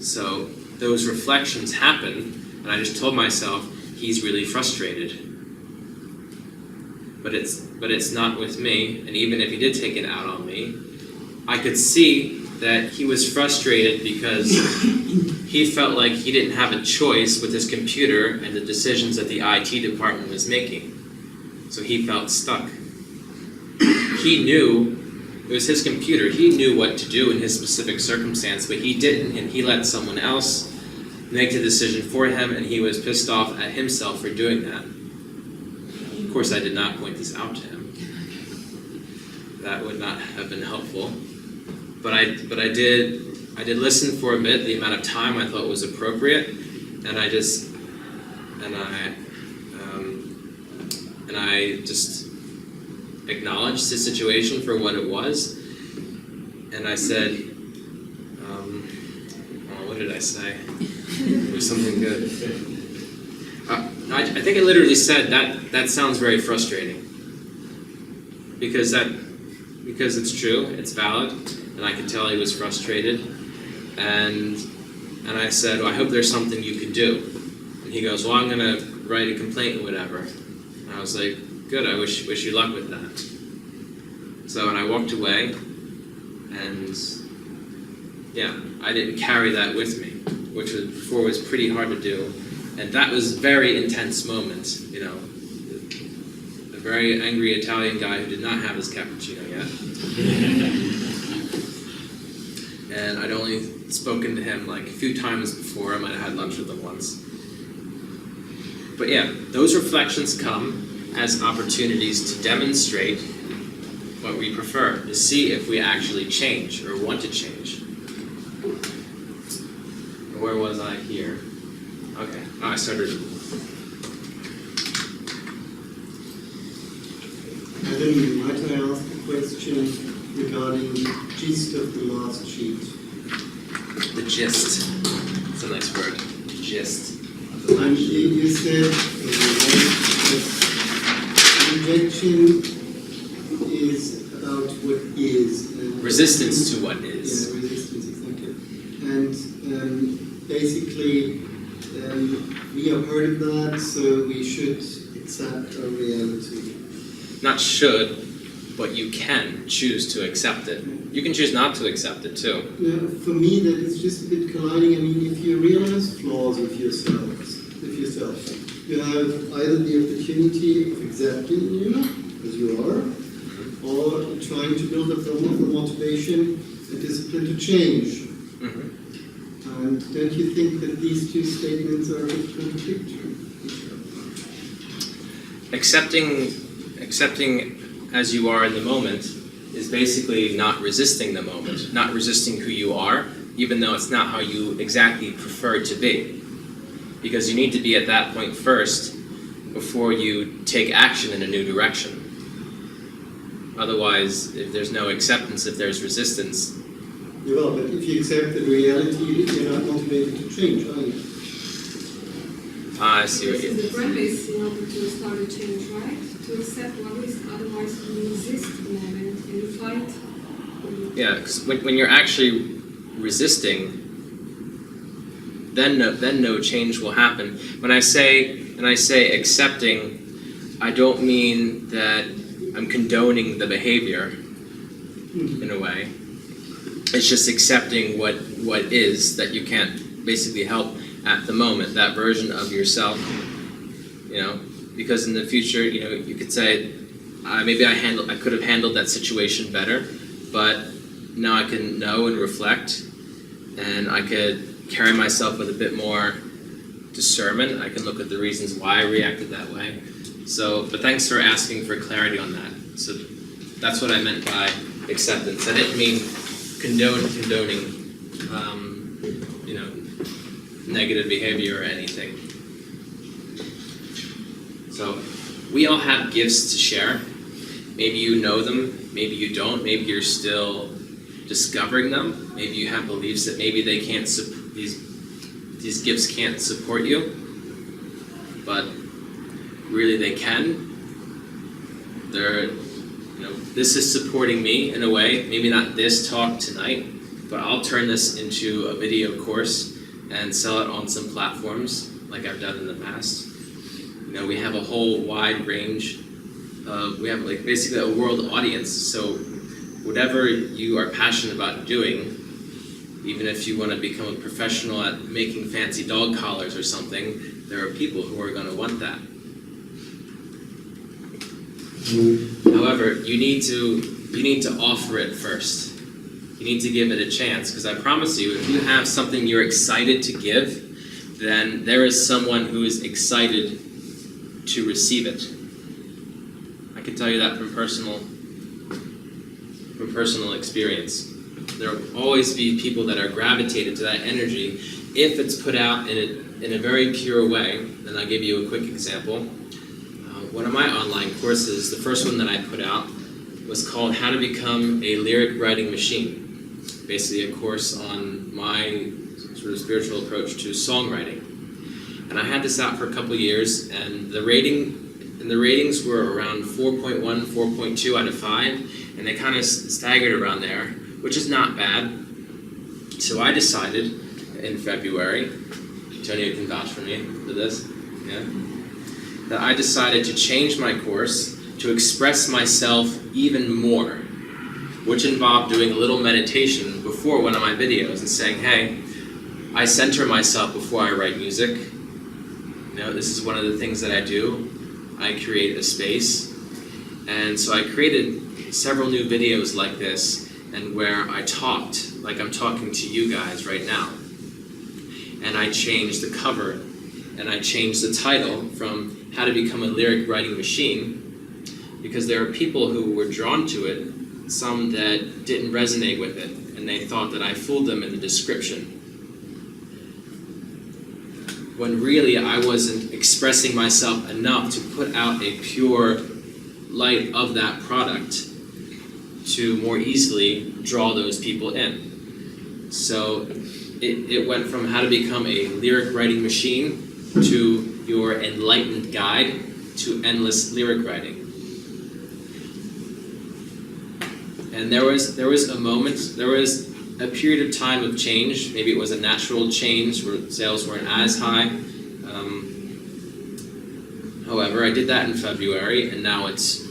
Speaker 1: So those reflections happen, and I just told myself, he's really frustrated. But it's not with me, and even if he did take it out on me, I could see that he was frustrated because he felt like he didn't have a choice with his computer and the decisions that the IT department was making. So he felt stuck. He knew, it was his computer, he knew what to do in his specific circumstance, but he didn't, and he let someone else make the decision for him, and he was pissed off at himself for doing that. Of course, I did not point this out to him. That would not have been helpful. But I did listen for a bit, the amount of time I thought was appropriate, and I just acknowledged the situation for what it was, and I said, what did I say? It was something good. I think I literally said that sounds very frustrating, because it's true, it's valid, and I could tell he was frustrated, and I said, well, I hope there's something you can do. And he goes, well, I'm gonna write a complaint or whatever. And I was like, good, I wish you luck with that. So, and I walked away, and yeah, I didn't carry that with me, which before was pretty hard to do. And that was a very intense moment, you know. A very angry Italian guy who did not have his cappuccino yet. And I'd only spoken to him like a few times before. I might have had lunch with him once. But yeah, those reflections come as opportunities to demonstrate what we prefer, to see if we actually change or want to change. Where was I here? Okay, I started.
Speaker 4: Adam, might I ask a question regarding the gist of the last sheet?
Speaker 1: The gist. It's a nice word. Gist. Of the
Speaker 4: And
Speaker 1: last sheet.
Speaker 4: you said that rejection is about what is. And
Speaker 1: Resistance to what is.
Speaker 4: Yeah, resistance, exactly. And basically, we have heard of that, so we should accept our reality.
Speaker 1: Not should, but you can choose to accept it. You can choose not to accept it too.
Speaker 4: For me, that is just a bit colliding. I mean, if you realize flaws with yourself, you have either the opportunity of accepting you as you are, or trying to build up the motivation and discipline to change.
Speaker 1: Mm-hmm.
Speaker 4: And don't you think that these two statements are a bit contradictory?
Speaker 1: Accepting as you are in the moment is basically not resisting the moment, not resisting who you are, even though it's not how you exactly prefer to be. Because you need to be at that point first before you take action in a new direction. Otherwise, if there's no acceptance, if there's resistance.
Speaker 4: Yeah, well, but if you accept the reality, you're not motivated to change, are you?
Speaker 1: I see what
Speaker 5: This
Speaker 1: you
Speaker 5: is the premise in order to start a change, right? To accept what is, otherwise you resist the moment and you fight.
Speaker 1: Yeah, because when you're actually resisting, then no change will happen. When I say accepting, I don't mean that I'm condoning the behavior in a way. It's just accepting what is, that you can't basically help at the moment, that version of yourself, you know, because in the future, you know, you could say, maybe I could have handled that situation better, but now I can know and reflect, and I could carry myself with a bit more discernment. I can look at the reasons why I reacted that way. So, but thanks for asking for clarity on that. So that's what I meant by acceptance. I didn't mean condoning, you know, negative behavior or anything. So we all have gifts to share. Maybe you know them, maybe you don't, maybe you're still discovering them, maybe you have beliefs that maybe they can't these gifts can't support you, but really they can. They're, you know, this is supporting me in a way, maybe not this talk tonight, but I'll turn this into a video course and sell it on some platforms like I've done in the past. You know, we have a whole wide range of, we have like basically a world audience. So whatever you are passionate about doing, even if you want to become a professional at making fancy dog collars or something, there are people who are going to want that. However, you need to offer it first. You need to give it a chance, because I promise you, if you have something you're excited to give, then there is someone who is excited to receive it. I can tell you that from personal experience. There will always be people that are gravitated to that energy if it's put out in a very pure way. And I'll give you a quick example. One of my online courses, the first one that I put out, was called How to Become a Lyric Writing Machine. Basically a course on my sort of spiritual approach to songwriting. And I had this out for a couple years, and the ratings were around 4.1, 4.2 out of 5, and they kind of staggered around there, which is not bad. So I decided in February, Tony can vouch for me for this, yeah, that I decided to change my course to express myself even more, which involved doing a little meditation before one of my videos and saying, hey, I center myself before I write music. You know, this is one of the things that I do. I create a space. And so I created several new videos like this, and where I talked like I'm talking to you guys right now. And I changed the cover, and I changed the title from How to Become a Lyric Writing Machine, because there are people who were drawn to it, some that didn't resonate with it, and they thought that I fooled them in the description. When really I wasn't expressing myself enough to put out a pure light of that product to more easily draw those people in. So it went from How to Become a Lyric Writing Machine to your enlightened guide to endless lyric writing. And there was a moment, there was a period of time of change. Maybe it was a natural change where sales weren't as high. However, I did that in February, and now it's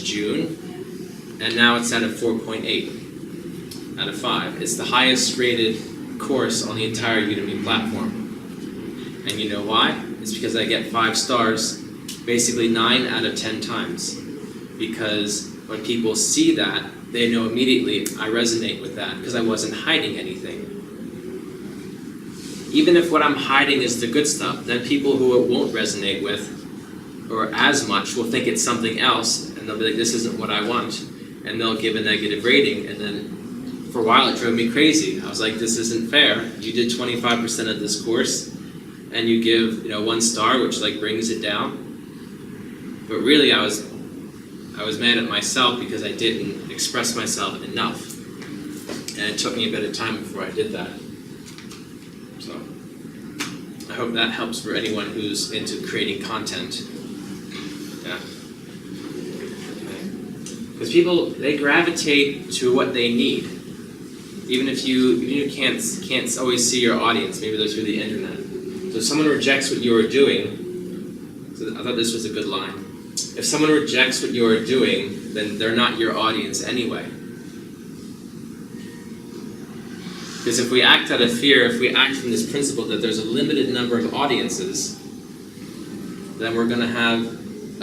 Speaker 1: June, and now it's at a 4.8 out of 5. It's the highest rated course on the entire Udemy platform. And you know why? It's because I get 5 stars basically 9 out of 10 times. Because when people see that, they know immediately I resonate with that, because I wasn't hiding anything. Even if what I'm hiding is the good stuff, then people who it won't resonate with, or as much, will think it's something else, and they'll be like, this isn't what I want. And they'll give a negative rating, and then for a while it drove me crazy. I was like, this isn't fair. You did 25% of this course, and you give 1 star, which like brings it down. But really I was mad at myself because I didn't express myself enough. And it took me a bit of time before I did that. So I hope that helps for anyone who's into creating content. Yeah. Because people, they gravitate to what they need. Even if you can't always see your audience, maybe they're through the internet. So if someone rejects what you are doing, so I thought this was a good line. If someone rejects what you are doing, then they're not your audience anyway. Because if we act out of fear, if we act from this principle that there's a limited number of audiences, then we're going to have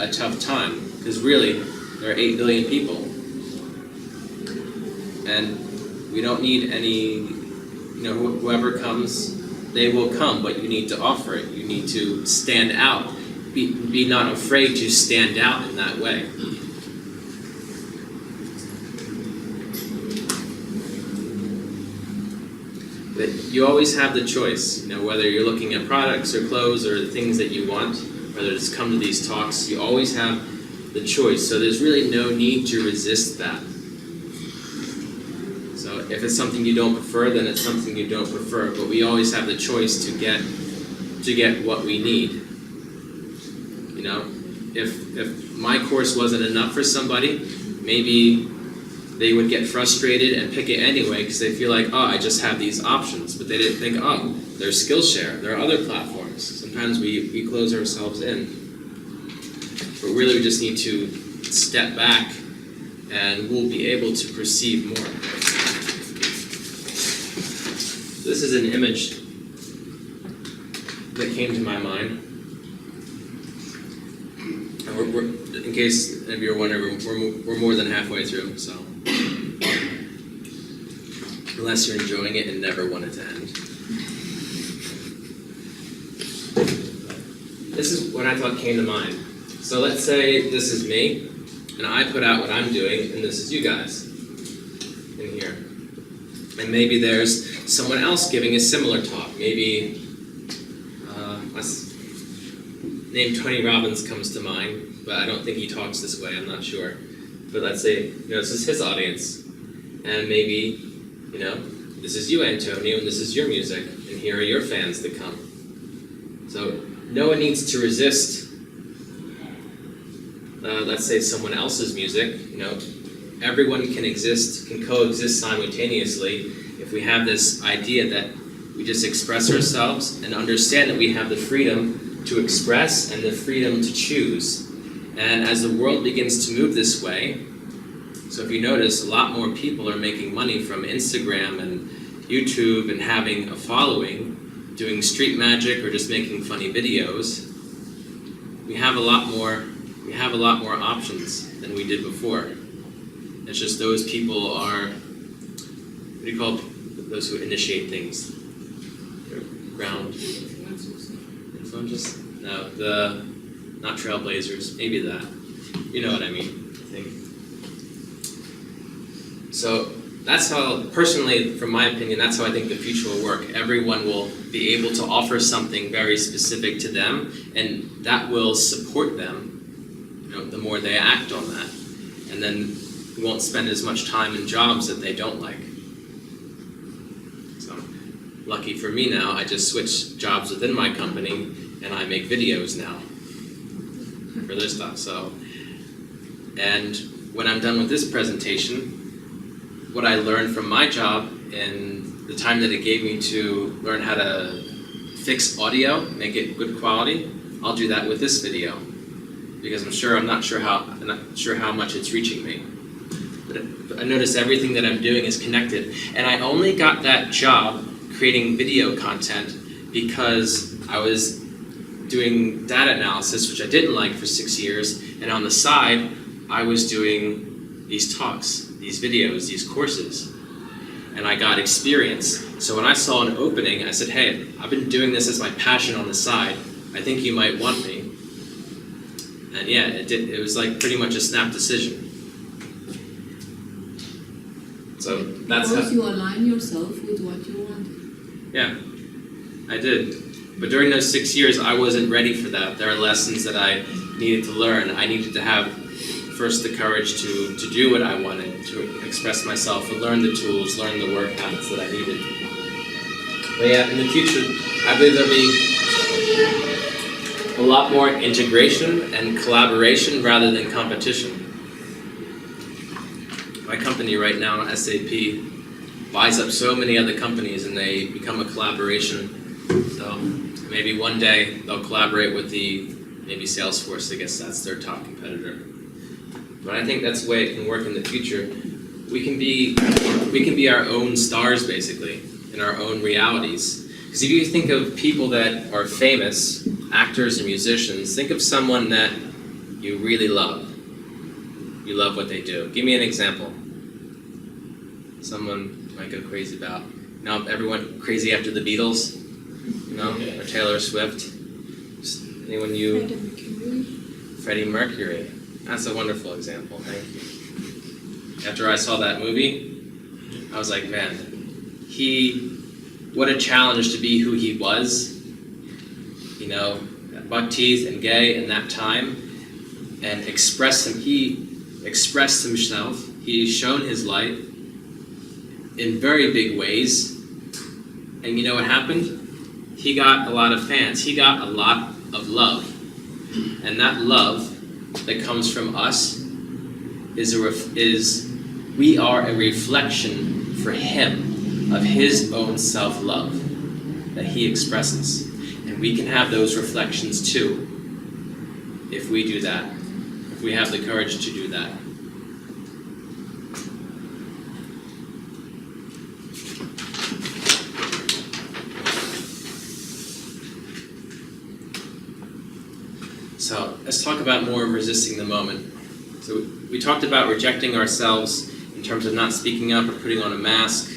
Speaker 1: a tough time. Because really, there are 8 billion people. And we don't need any, whoever comes, they will come, but you need to offer it. You need to stand out. Be not afraid to stand out in that way. But you always have the choice, whether you're looking at products or clothes or the things that you want, whether it's come to these talks, you always have the choice. So there's really no need to resist that. So if it's something you don't prefer, then it's something you don't prefer. But we always have the choice to get what we need. If my course wasn't enough for somebody, maybe they would get frustrated and pick it anyway because they feel like, oh, I just have these options. But they didn't think, oh, there's Skillshare, there are other platforms. Sometimes we close ourselves in. But really we just need to step back and we'll be able to perceive more. This is an image that came to my mind. And we're in case any of you are wondering, we're more than halfway through, so. Unless you're enjoying it and never want it to end. This is what I thought came to mind. So let's say this is me, and I put out what I'm doing, and this is you guys in here. And maybe there's someone else giving a similar talk. Maybe, name Tony Robbins comes to mind, but I don't think he talks this way, I'm not sure. But let's say, this is his audience, and maybe, this is you, Antonio, and this is your music, and here are your fans that come. So no one needs to resist, let's say, someone else's music. Everyone can coexist simultaneously if we have this idea that we just express ourselves and understand that we have the freedom to express and the freedom to choose. And as the world begins to move this way, so if you notice, a lot more people are making money from Instagram and YouTube and having a following, doing street magic or just making funny videos. We have a lot more options than we did before. It's just those people are, what do you call those who initiate things? They're ground influencers? No, not trailblazers, maybe that. You know what I mean, I think. So that's how, personally, from my opinion, that's how I think the future will work. Everyone will be able to offer something very specific to them, and that will support them, the more they act on that. And then we won't spend as much time in jobs that they don't like. So, lucky for me now, I just switched jobs within my company, and I make videos now for this stuff. So, and when I'm done with this presentation, what I learned from my job and the time that it gave me to learn how to fix audio, make it good quality, I'll do that with this video, because I'm not sure how much it's reaching me. But I notice everything that I'm doing is connected, and I only got that job creating video content because I was doing data analysis, which I didn't like, for 6 years, and on the side, I was doing these talks, these videos, these courses, and I got experience. So when I saw an opening, I said, hey, I've been doing this as my passion on the side. I think you might want me. And yeah, it was like pretty much a snap decision. So that's
Speaker 9: Because you align yourself with what you want.
Speaker 1: Yeah, I did. But during those 6 years, I wasn't ready for that. There are lessons that I needed to learn. I needed to have first the courage to do what I wanted, to express myself, and learn the tools, learn the work habits that I needed. But yeah, in the future, I believe there'll be a lot more integration and collaboration rather than competition. My company right now, SAP, buys up so many other companies and they become a collaboration. So maybe one day they'll collaborate with maybe Salesforce. I guess that's their top competitor. But I think that's the way it can work in the future. We can be our own stars, basically, in our own realities. Because if you think of people that are famous, actors and musicians, think of someone that you really love. You love what they do. Give me an example. Someone might go crazy about. Now everyone crazy after the Beatles, or Taylor Swift. Anyone you? Freddie Mercury. That's a wonderful example, thank you. After I saw that movie, I was like, man, what a challenge to be who he was, buck teeth and gay in that time, and he expressed himself, he's shown his light in very big ways, and you know what happened? He got a lot of fans, he got a lot of love, and that love that comes from us is we are a reflection for him of his own self-love that he expresses. And we can have those reflections too, if we do that, if we have the courage to do that. So let's talk about more of resisting the moment. So we talked about rejecting ourselves in terms of not speaking up or putting on a mask,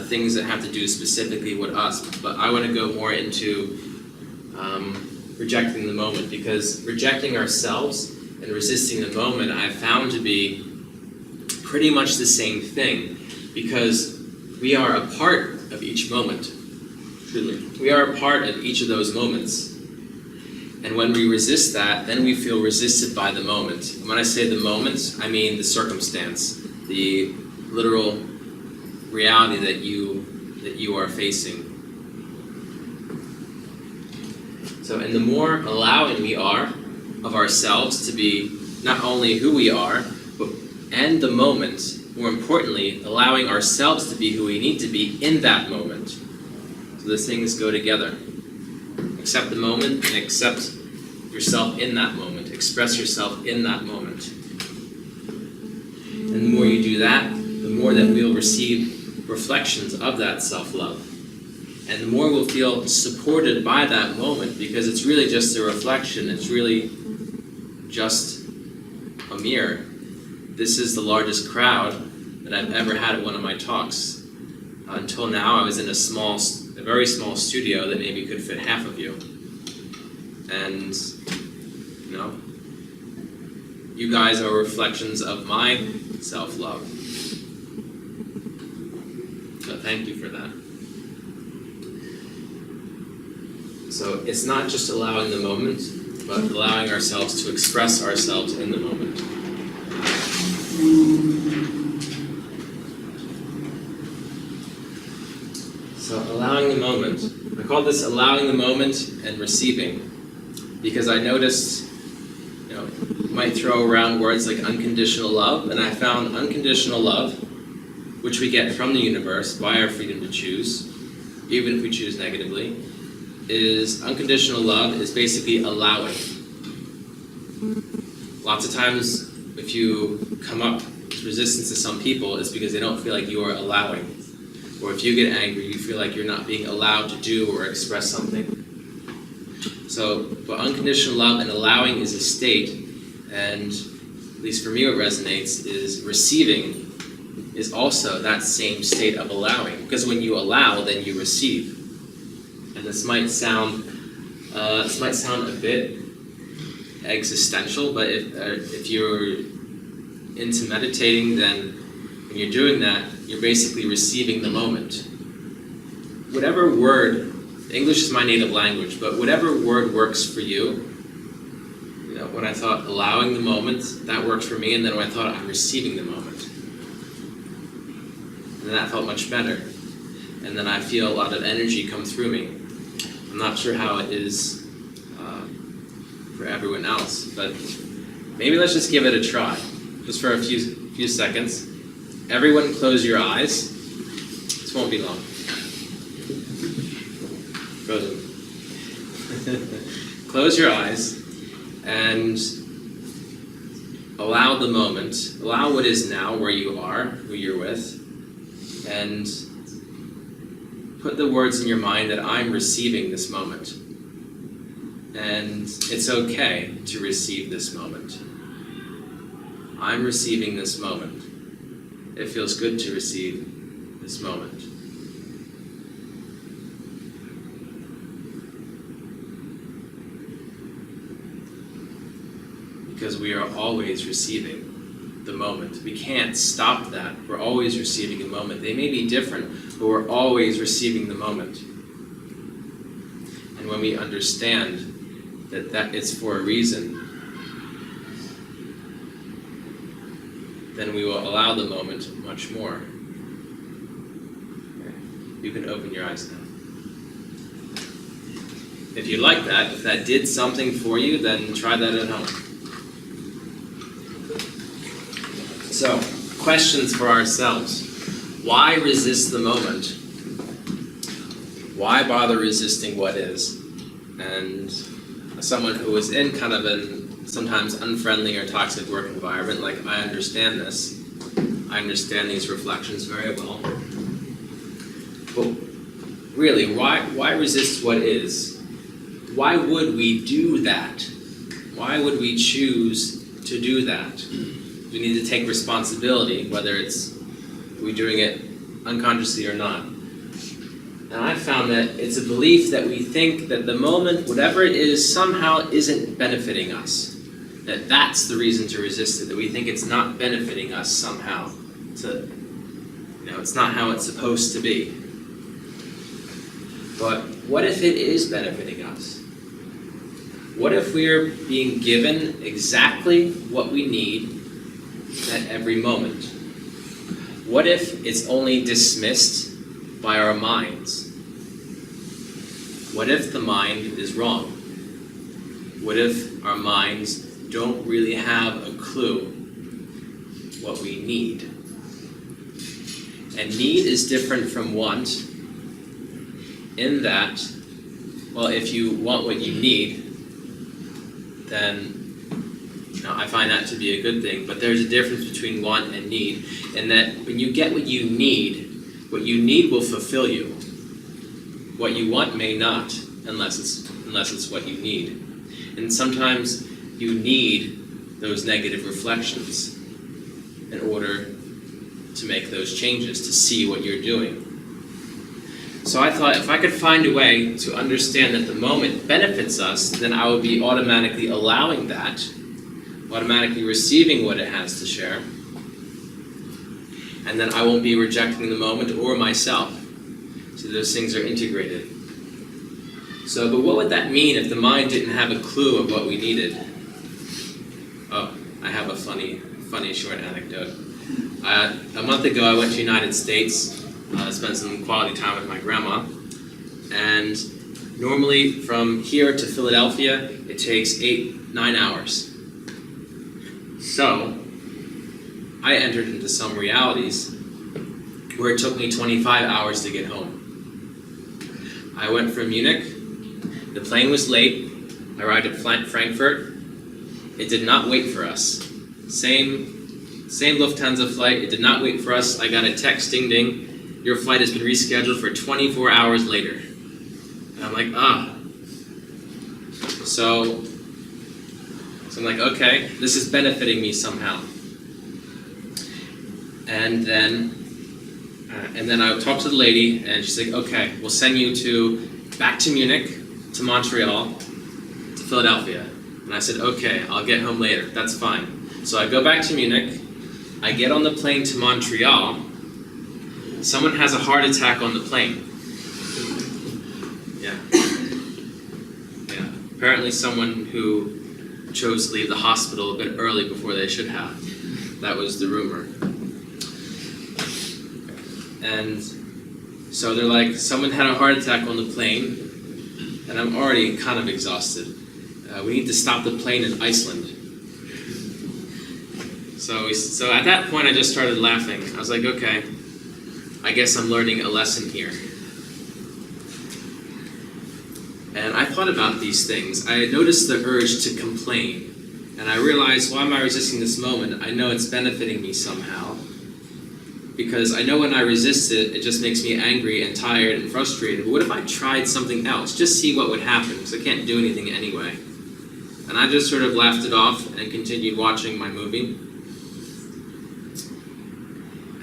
Speaker 1: things that have to do specifically with us. But I want to go more into rejecting the moment, because rejecting ourselves and resisting the moment I've found to be pretty much the same thing, because we are a part of each moment. Truly. We are a part of each of those moments. And when we resist that, then we feel resisted by the moment. And when I say the moment, I mean the circumstance, the literal reality that you are facing. So, and the more allowing we are of ourselves to be not only who we are, but and the moment, more importantly, allowing ourselves to be who we need to be in that moment. So those things go together. Accept the moment and accept yourself in that moment. Express yourself in that moment. And the more you do that, the more that we'll receive reflections of that self-love. And the more we'll feel supported by that moment, because it's really just a reflection. It's really just a mirror. This is the largest crowd that I've ever had at one of my talks. Until now, I was in a very small studio that maybe could fit half of you. And, you know, you guys are reflections of my self-love. So thank you for that. So it's not just allowing the moment, but allowing ourselves to express ourselves in the moment. So allowing the moment. I call this allowing the moment and receiving, because I noticed, you know, you might throw around words like unconditional love, and I found unconditional love, which we get from the universe by our freedom to choose, even if we choose negatively, is unconditional love is basically allowing. Lots of times, if you come up with resistance to some people, it's because they don't feel like you are allowing. Or if you get angry, you feel like you're not being allowed to do or express something. So, but unconditional love and allowing is a state, and at least for me what resonates is receiving is also that same state of allowing. Because when you allow, then you receive. And this might sound a bit existential, but if you're into meditating, then when you're doing that, you're basically receiving the moment. Whatever word, English is my native language, but whatever word works for you, you know, when I thought allowing the moment, that worked for me, and then when I thought I'm receiving the moment, and then that felt much better. And then I feel a lot of energy come through me. I'm not sure how it is for everyone else, but maybe let's just give it a try, just for a few seconds. Everyone close your eyes. This won't be long. Close them. Close your eyes and allow the moment, allow what is now, where you are, who you're with, and put the words in your mind that I'm receiving this moment. And it's okay to receive this moment. I'm receiving this moment. It feels good to receive this moment. Because we are always receiving the moment. We can't stop that. We're always receiving a moment. They may be different, but we're always receiving the moment. And when we understand that it's for a reason, then we will allow the moment much more. Okay. You can open your eyes now. If you like that, if that did something for you, then try that at home. So, questions for ourselves. Why resist the moment? Why bother resisting what is? And as someone who was in kind of a sometimes unfriendly or toxic work environment, like, I understand this. I understand these reflections very well. But really, why resist what is? Why would we do that? Why would we choose to do that? We need to take responsibility, whether it's we're doing it unconsciously or not. And I found that it's a belief that we think that the moment, whatever it is, somehow isn't benefiting us. That that's the reason to resist it, that we think it's not benefiting us somehow. It's not how it's supposed to be. But what if it is benefiting us? What if we're being given exactly what we need at every moment? What if it's only dismissed by our minds? What if the mind is wrong? What if our minds don't really have a clue what we need? And need is different from want in that, well, if you want what you need, then I find that to be a good thing. But there's a difference between want and need, in that when you get what you need will fulfill you. What you want may not, unless it's what you need. And sometimes you need those negative reflections in order to make those changes, to see what you're doing. So I thought if I could find a way to understand that the moment benefits us, then I would be automatically allowing that, automatically receiving what it has to share, and then I won't be rejecting the moment or myself. So those things are integrated. So, but what would that mean if the mind didn't have a clue of what we needed? Oh, I have a funny short anecdote. A month ago, I went to the United States, spent some quality time with my grandma, and normally from here to Philadelphia, it takes 8-9 hours. So, I entered into some realities where it took me 25 hours to get home. I went from Munich, the plane was late, I arrived at Frankfurt, it did not wait for us. Same Lufthansa flight, it did not wait for us. I got a text, ding ding, your flight has been rescheduled for 24 hours later. And I'm like, So I'm like, okay, this is benefiting me somehow. And then I talked to the lady, and she's like, okay, we'll send you back to Munich, to Montreal, to Philadelphia. And I said, okay, I'll get home later, that's fine. So I go back to Munich, I get on the plane to Montreal, someone has a heart attack on the plane. Yeah. Apparently someone who chose to leave the hospital a bit early before they should have. That was the rumor. And so they're like, someone had a heart attack on the plane, and I'm already kind of exhausted. We need to stop the plane in Iceland. So at that point I just started laughing. I was like, okay, I guess I'm learning a lesson here. And I thought about these things. I noticed the urge to complain. And I realized, why am I resisting this moment? I know it's benefiting me somehow. Because I know when I resist it, it just makes me angry and tired and frustrated. But what if I tried something else? Just see what would happen, because I can't do anything anyway. And I just sort of laughed it off and continued watching my movie.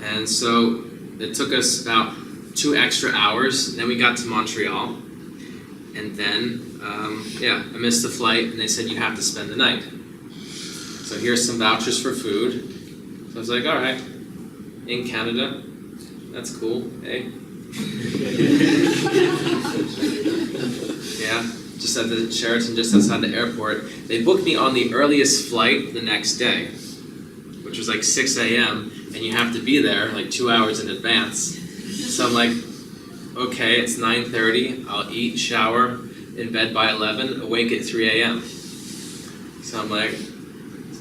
Speaker 1: And so it took us about 2 extra hours, and then we got to Montreal. And then, I missed the flight, and they said you have to spend the night. So here's some vouchers for food. So I was like, all right, in Canada, that's cool, eh? Yeah, just at the Sheraton, just outside the airport. They booked me on the earliest flight the next day, which was like 6 a.m., and you have to be there like 2 hours in advance. So I'm like, okay, it's 9:30, I'll eat, shower, in bed by 11, awake at 3 a.m. So I'm like,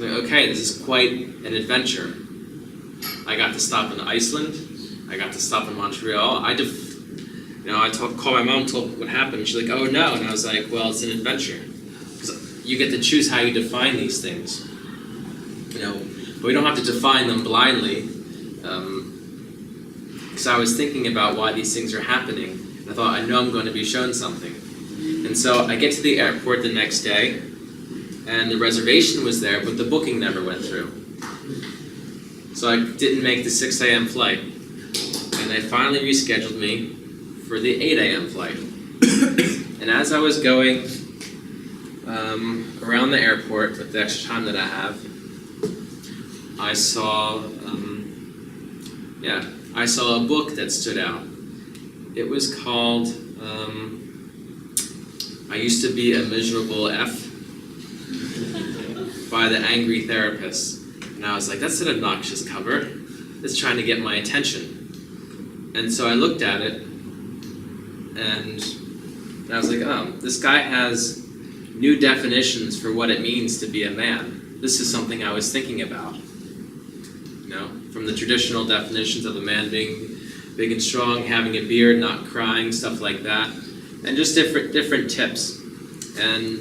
Speaker 1: okay, this is quite an adventure. I got to stop in Iceland. I got to stop in Montreal. I called my mom, told what happened. She's like, "Oh no," and I was like, "Well, it's an adventure." You get to choose how you define these things. But we don't have to define them blindly. So I was thinking about why these things are happening. And I thought, I know I'm going to be shown something. And so I get to the airport the next day, and the reservation was there, but the booking never went through. So I didn't make the 6 a.m. flight. And they finally rescheduled me for the 8 a.m. flight. And as I was going around the airport with the extra time that I have, I saw a book that stood out. It was called I Used to Be a Miserable F by the Angry Therapist. And I was like, that's an obnoxious cover. It's trying to get my attention. And so I looked at it, and I was like, oh, this guy has new definitions for what it means to be a man. This is something I was thinking about. From the traditional definitions of a man being big and strong, having a beard, not crying, stuff like that, and just different tips. And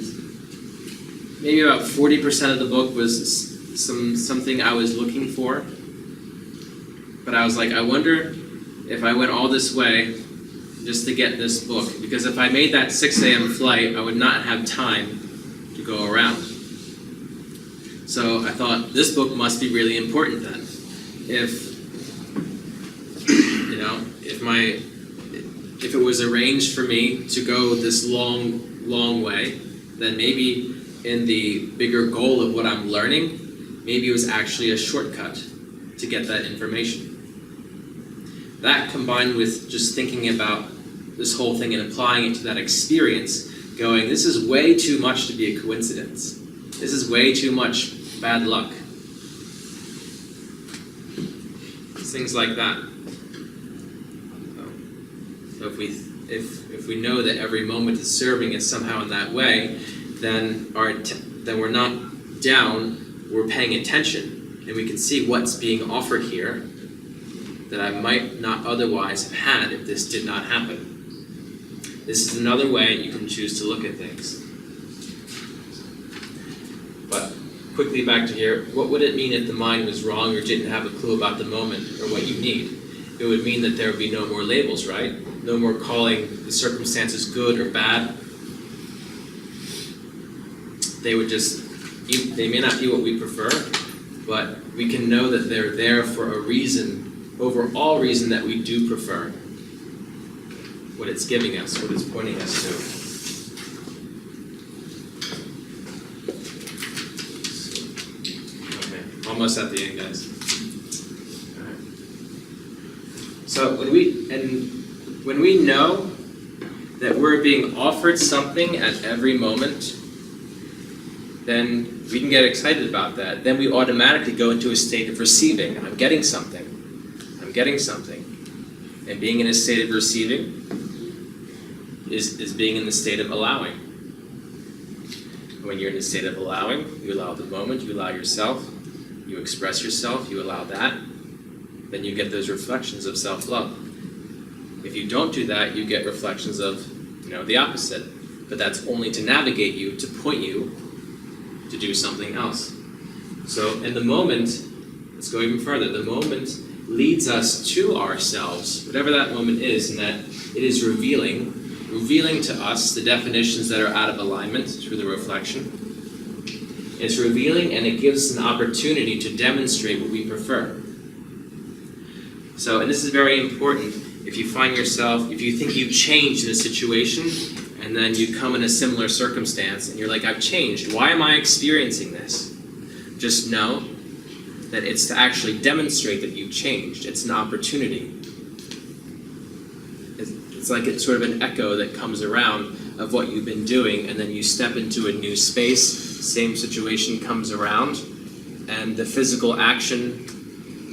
Speaker 1: maybe about 40% of the book was something I was looking for. But I was like, I wonder if I went all this way just to get this book, because if I made that 6 a.m. flight, I would not have time to go around. So I thought, this book must be really important then. If it was arranged for me to go this long way, then maybe in the bigger goal of what I'm learning, maybe it was actually a shortcut to get that information. That combined with just thinking about this whole thing and applying it to that experience, going, this is way too much to be a coincidence. This is way too much bad luck. Things like that. So if we know that every moment is serving us somehow in that way, then we're not down. We're paying attention, and we can see what's being offered here that I might not otherwise have had if this did not happen. This is another way you can choose to look at things. But quickly back to here, what would it mean if the mind was wrong or didn't have a clue about the moment or what you need? It would mean that there would be no more labels, right? No more calling the circumstances good or bad. They may not be what we prefer, but we can know that they're there for a reason, overall reason that we do prefer what it's giving us, what it's pointing us to. Almost at the end, guys. All right. So when we know that we're being offered something at every moment, then we can get excited about that. Then we automatically go into a state of receiving. I'm getting something. I'm getting something. And being in a state of receiving is being in the state of allowing. When you're in a state of allowing, you allow the moment, you allow yourself, you express yourself, you allow that, then you get those reflections of self-love. If you don't do that, you get reflections of, the opposite. But that's only to navigate you, to point you to do something else. So in the moment, let's go even further, the moment leads us to ourselves, whatever that moment is, and that it is revealing to us the definitions that are out of alignment through the reflection. It's revealing, and it gives us an opportunity to demonstrate what we prefer. So, and this is very important, if you find yourself, if you think you've changed in a situation, and then you come in a similar circumstance, and you're like, I've changed, why am I experiencing this? Just know that it's to actually demonstrate that you've changed. It's an opportunity. It's like it's sort of an echo that comes around of what you've been doing, and then you step into a new space, same situation comes around, and the physical action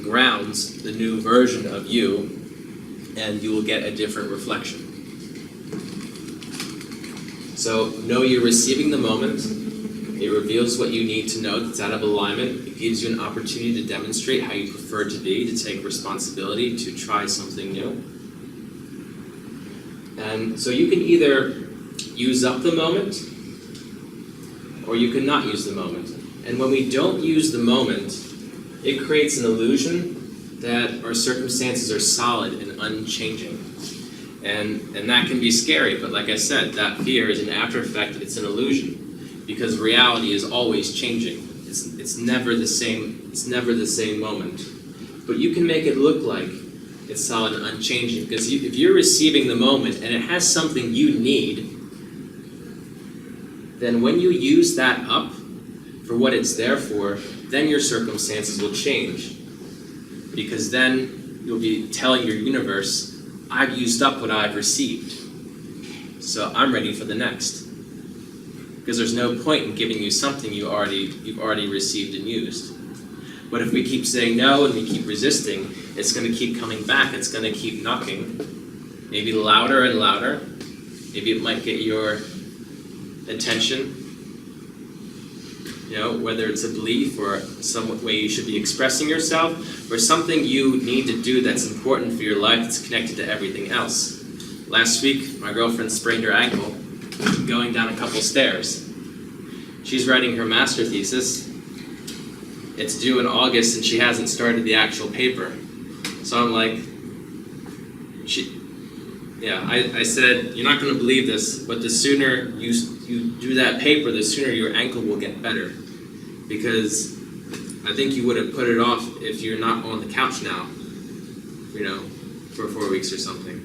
Speaker 1: grounds the new version of you, and you will get a different reflection. So know you're receiving the moment, It reveals what you need to know that's out of alignment. It gives you an opportunity to demonstrate how you prefer to be, to take responsibility, to try something new. And so you can either use up the moment, or you can not use the moment. And when we don't use the moment, it creates an illusion that our circumstances are solid and unchanging. And that can be scary, but like I said, that fear is an after effect, it's an illusion. Because reality is always changing. It's never the same moment. But you can make it look like it's solid and unchanging. Because if you're receiving the moment and it has something you need, then when you use that up for what it's there for, then your circumstances will change. Because then you'll be telling your universe, I've used up what I've received, so I'm ready for the next. Because there's no point in giving you something you've already received and used. But if we keep saying no and we keep resisting, it's going to keep coming back. It's going to keep knocking, maybe louder and louder. Maybe it might get your attention. You know, whether it's a belief or some way you should be expressing yourself, or something you need to do that's important for your life that's connected to everything else. Last week, my girlfriend sprained her ankle going down a couple stairs. She's writing her master thesis. It's due in August and she hasn't started the actual paper. So I'm like, I said, you're not going to believe this, but the sooner you do that paper, the sooner your ankle will get better. Because I think you would have put it off if you're not on the couch now, you know, for 4 weeks or something.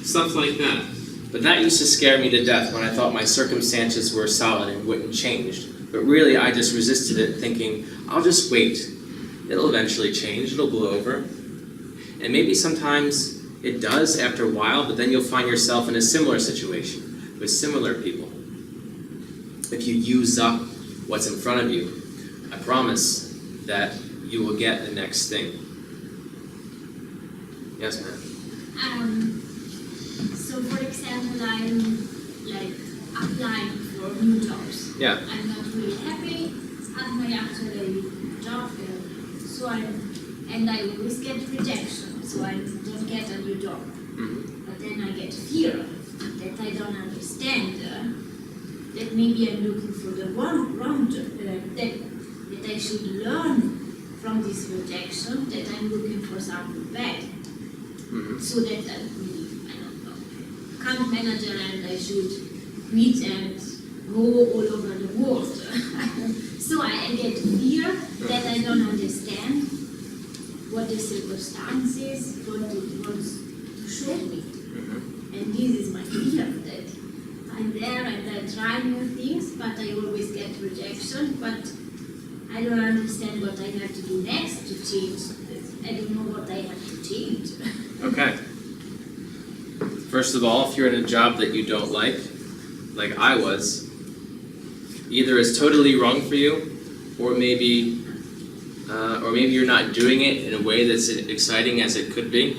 Speaker 1: Stuff like that. But that used to scare me to death when I thought my circumstances were solid and wouldn't change. But really, I just resisted it, thinking, I'll just wait. It'll eventually change, it'll blow over. And maybe sometimes it does after a while, but then you'll find yourself in a similar situation with similar people. If you use up what's in front of you, I promise that you will get the next thing. Yes, ma'am?
Speaker 10: So for example, I'm like applying for new jobs.
Speaker 1: Yeah.
Speaker 10: I'm not really happy at my actual job, and I always get rejection, so I don't get a new job.
Speaker 1: Mm-hmm.
Speaker 10: But then I get fear that I don't understand, that maybe I'm looking for the wrong job, that I should learn from this rejection, that I'm looking for something bad, so that I don't know, can't manage and I should quit and go all over the world. So I get fear that I don't understand what the circumstances want to show me. And this is my fear, that I'm there and I try new things, but I always get rejection, but I don't understand what I have to do next to change. I don't know what I have to change.
Speaker 1: Okay. First of all, if you're in a job that you don't like I was, either it's totally wrong for you, or maybe you're not doing it in a way that's exciting as it could be.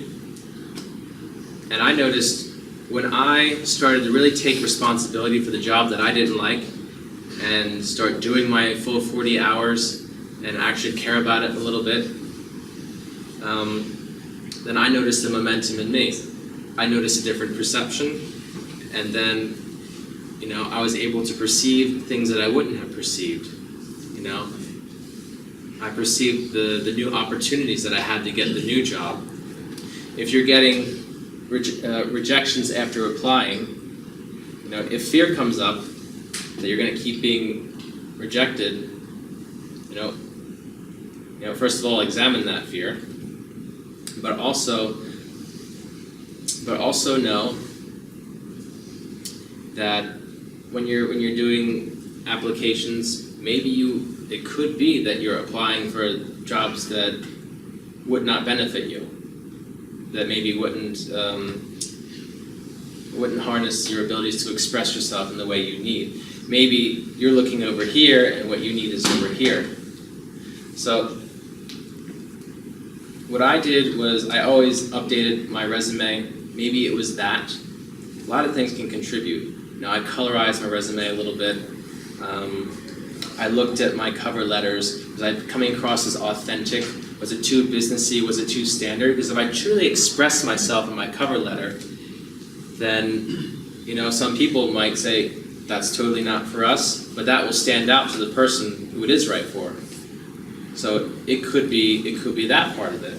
Speaker 1: And I noticed when I started to really take responsibility for the job that I didn't like and start doing my full 40 hours and actually care about it a little bit, then I noticed the momentum in me. I noticed a different perception, and then, you know, I was able to perceive things that I wouldn't have perceived, you know. I perceived the new opportunities that I had to get the new job. If you're getting rejections after applying, you know, if fear comes up that you're going to keep being rejected, you know, first of all, examine that fear, but also know that when you're doing applications, maybe it could be that you're applying for jobs that would not benefit you, that maybe wouldn't harness your abilities to express yourself in the way you need. Maybe you're looking over here and what you need is over here. So what I did was I always updated my resume. Maybe it was that. A lot of things can contribute. You know, I colorized my resume a little bit. I looked at my cover letters. Was I coming across as authentic? Was it too businessy? Was it too standard? Because if I truly express myself in my cover letter, then, some people might say, that's totally not for us, but that will stand out to the person who it is right for. So it could be that part of it.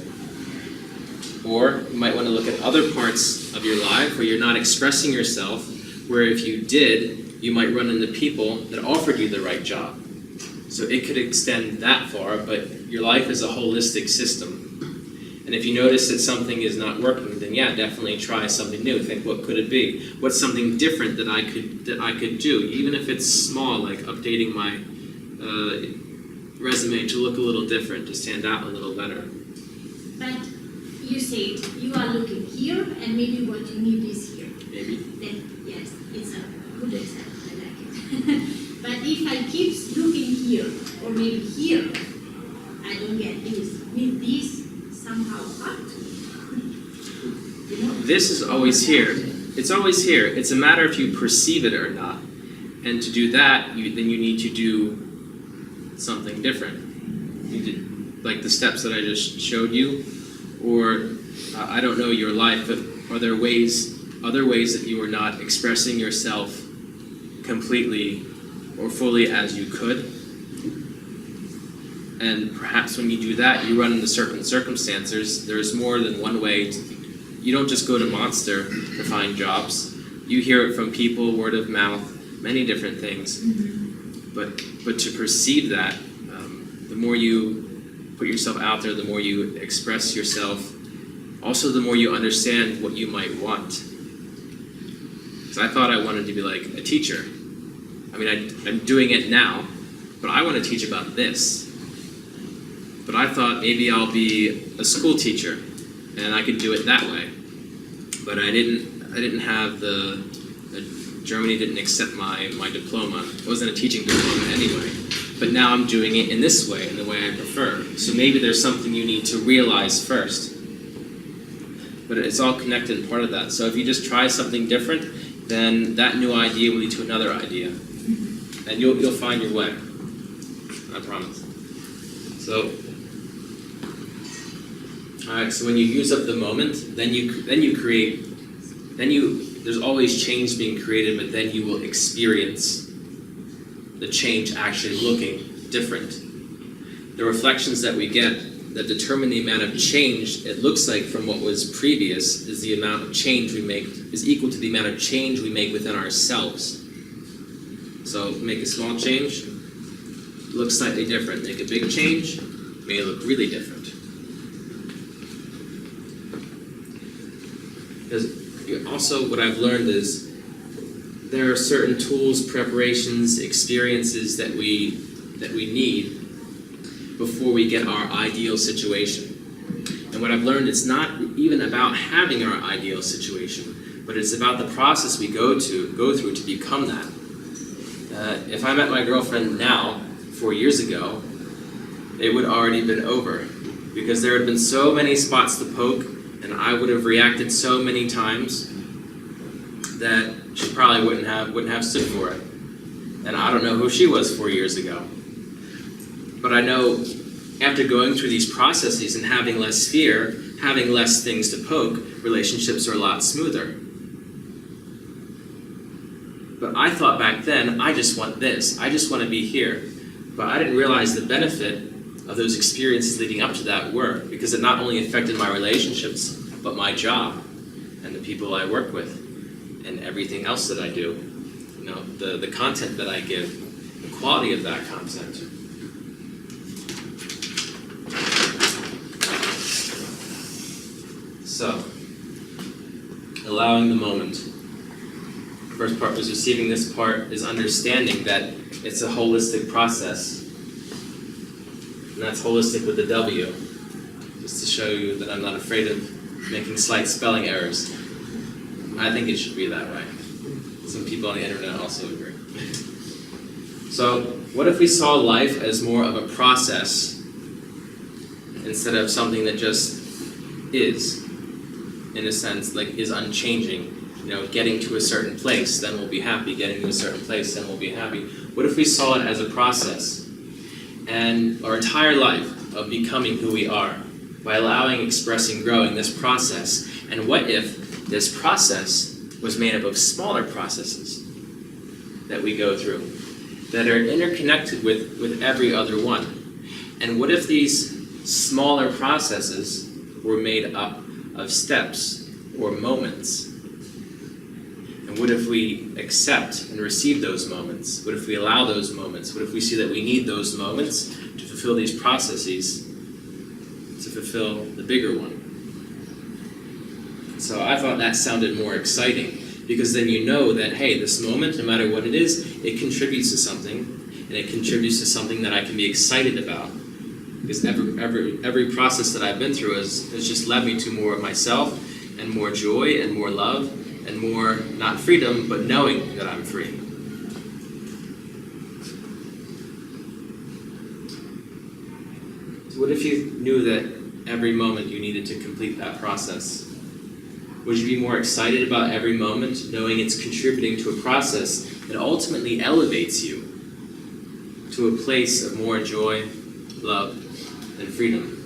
Speaker 1: Or you might want to look at other parts of your life where you're not expressing yourself, where if you did, you might run into people that offered you the right job. So it could extend that far, but your life is a holistic system. And if you notice that something is not working, then yeah, definitely try something new. Think, what could it be? What's something different that I could do, even if it's small, like updating my resume to look a little different, to stand out a little better.
Speaker 10: But you said you are looking here, and maybe what you need is here.
Speaker 1: Maybe.
Speaker 10: Then yes, it's a good example. I like it. But if I keep looking here, or maybe here, I don't get this. Will this somehow hurt me?
Speaker 1: This is always here. It's always here. It's a matter if you perceive it or not. And to do that, then you need to do something different. You need to, like the steps that I just showed you, or I don't know your life, but are there other ways that you are not expressing yourself completely or fully as you could? And perhaps when you do that, you run into certain circumstances. There's more than one way. You don't just go to Monster to find jobs. You hear it from people, word of mouth, many different things.
Speaker 10: Mm-hmm.
Speaker 1: But to perceive that, the more you put yourself out there, the more you express yourself, also the more you understand what you might want. Because I thought I wanted to be like a teacher. I mean, I'm doing it now, but I want to teach about this. But I thought maybe I'll be a school teacher, and I could do it that way. But I didn't have Germany didn't accept my diploma. It wasn't a teaching diploma anyway. But now I'm doing it in this way, in the way I prefer. So maybe there's something you need to realize first. But it's all connected and part of that. So if you just try something different, then that new idea will lead to another idea. And you'll find your way. I promise. So, alright, so when you use up the moment, then you create, there's always change being created, but then you will experience the change actually looking different. The reflections that we get that determine the amount of change it looks like from what was previous is the amount of change we make, is equal to the amount of change we make within ourselves. So make a small change, look slightly different. Make a big change, may look really different. Because also what I've learned is there are certain tools, preparations, experiences that we need before we get our ideal situation. And what I've learned, it's not even about having our ideal situation, but it's about the process we go through to become that. If I met my girlfriend now, 4 years ago, it would already been over, because there had been so many spots to poke, and I would have reacted so many times that she probably wouldn't have stood for it. And I don't know who she was 4 years ago. But I know after going through these processes and having less fear, having less things to poke, relationships are a lot smoother. But I thought back then, I just want this. I just want to be here. But I didn't realize the benefit of those experiences leading up to that were, because it not only affected my relationships, but my job and the people I work with and everything else that I do. You know, the content that I give, the quality of that content. So, allowing the moment. First part was receiving. This part is understanding that it's a holistic process. And that's holistic with the W. Just to show you that I'm not afraid of making slight spelling errors. I think it should be that way. Some people on the internet also agree. So, what if we saw life as more of a process instead of something that just is, in a sense, like is unchanging? getting to a certain place, then we'll be happy. Getting to a certain place, then we'll be happy. What if we saw it as a process? And our entire life of becoming who we are, by allowing, expressing, growing, this process. And what if this process was made up of smaller processes that we go through, that are interconnected with every other one? And what if these smaller processes were made up of steps or moments? And what if we accept and receive those moments? What if we allow those moments? What if we see that we need those moments to fulfill these processes, to fulfill the bigger one? So I thought that sounded more exciting, because then you know that, hey, this moment, no matter what it is, it contributes to something, and it contributes to something that I can be excited about. Because every process that I've been through has just led me to more of myself, and more joy, and more love, and more, not freedom, but knowing that I'm free. So what if you knew that every moment you needed to complete that process? Would you be more excited about every moment, knowing it's contributing to a process that ultimately elevates you to a place of more joy, love, and freedom?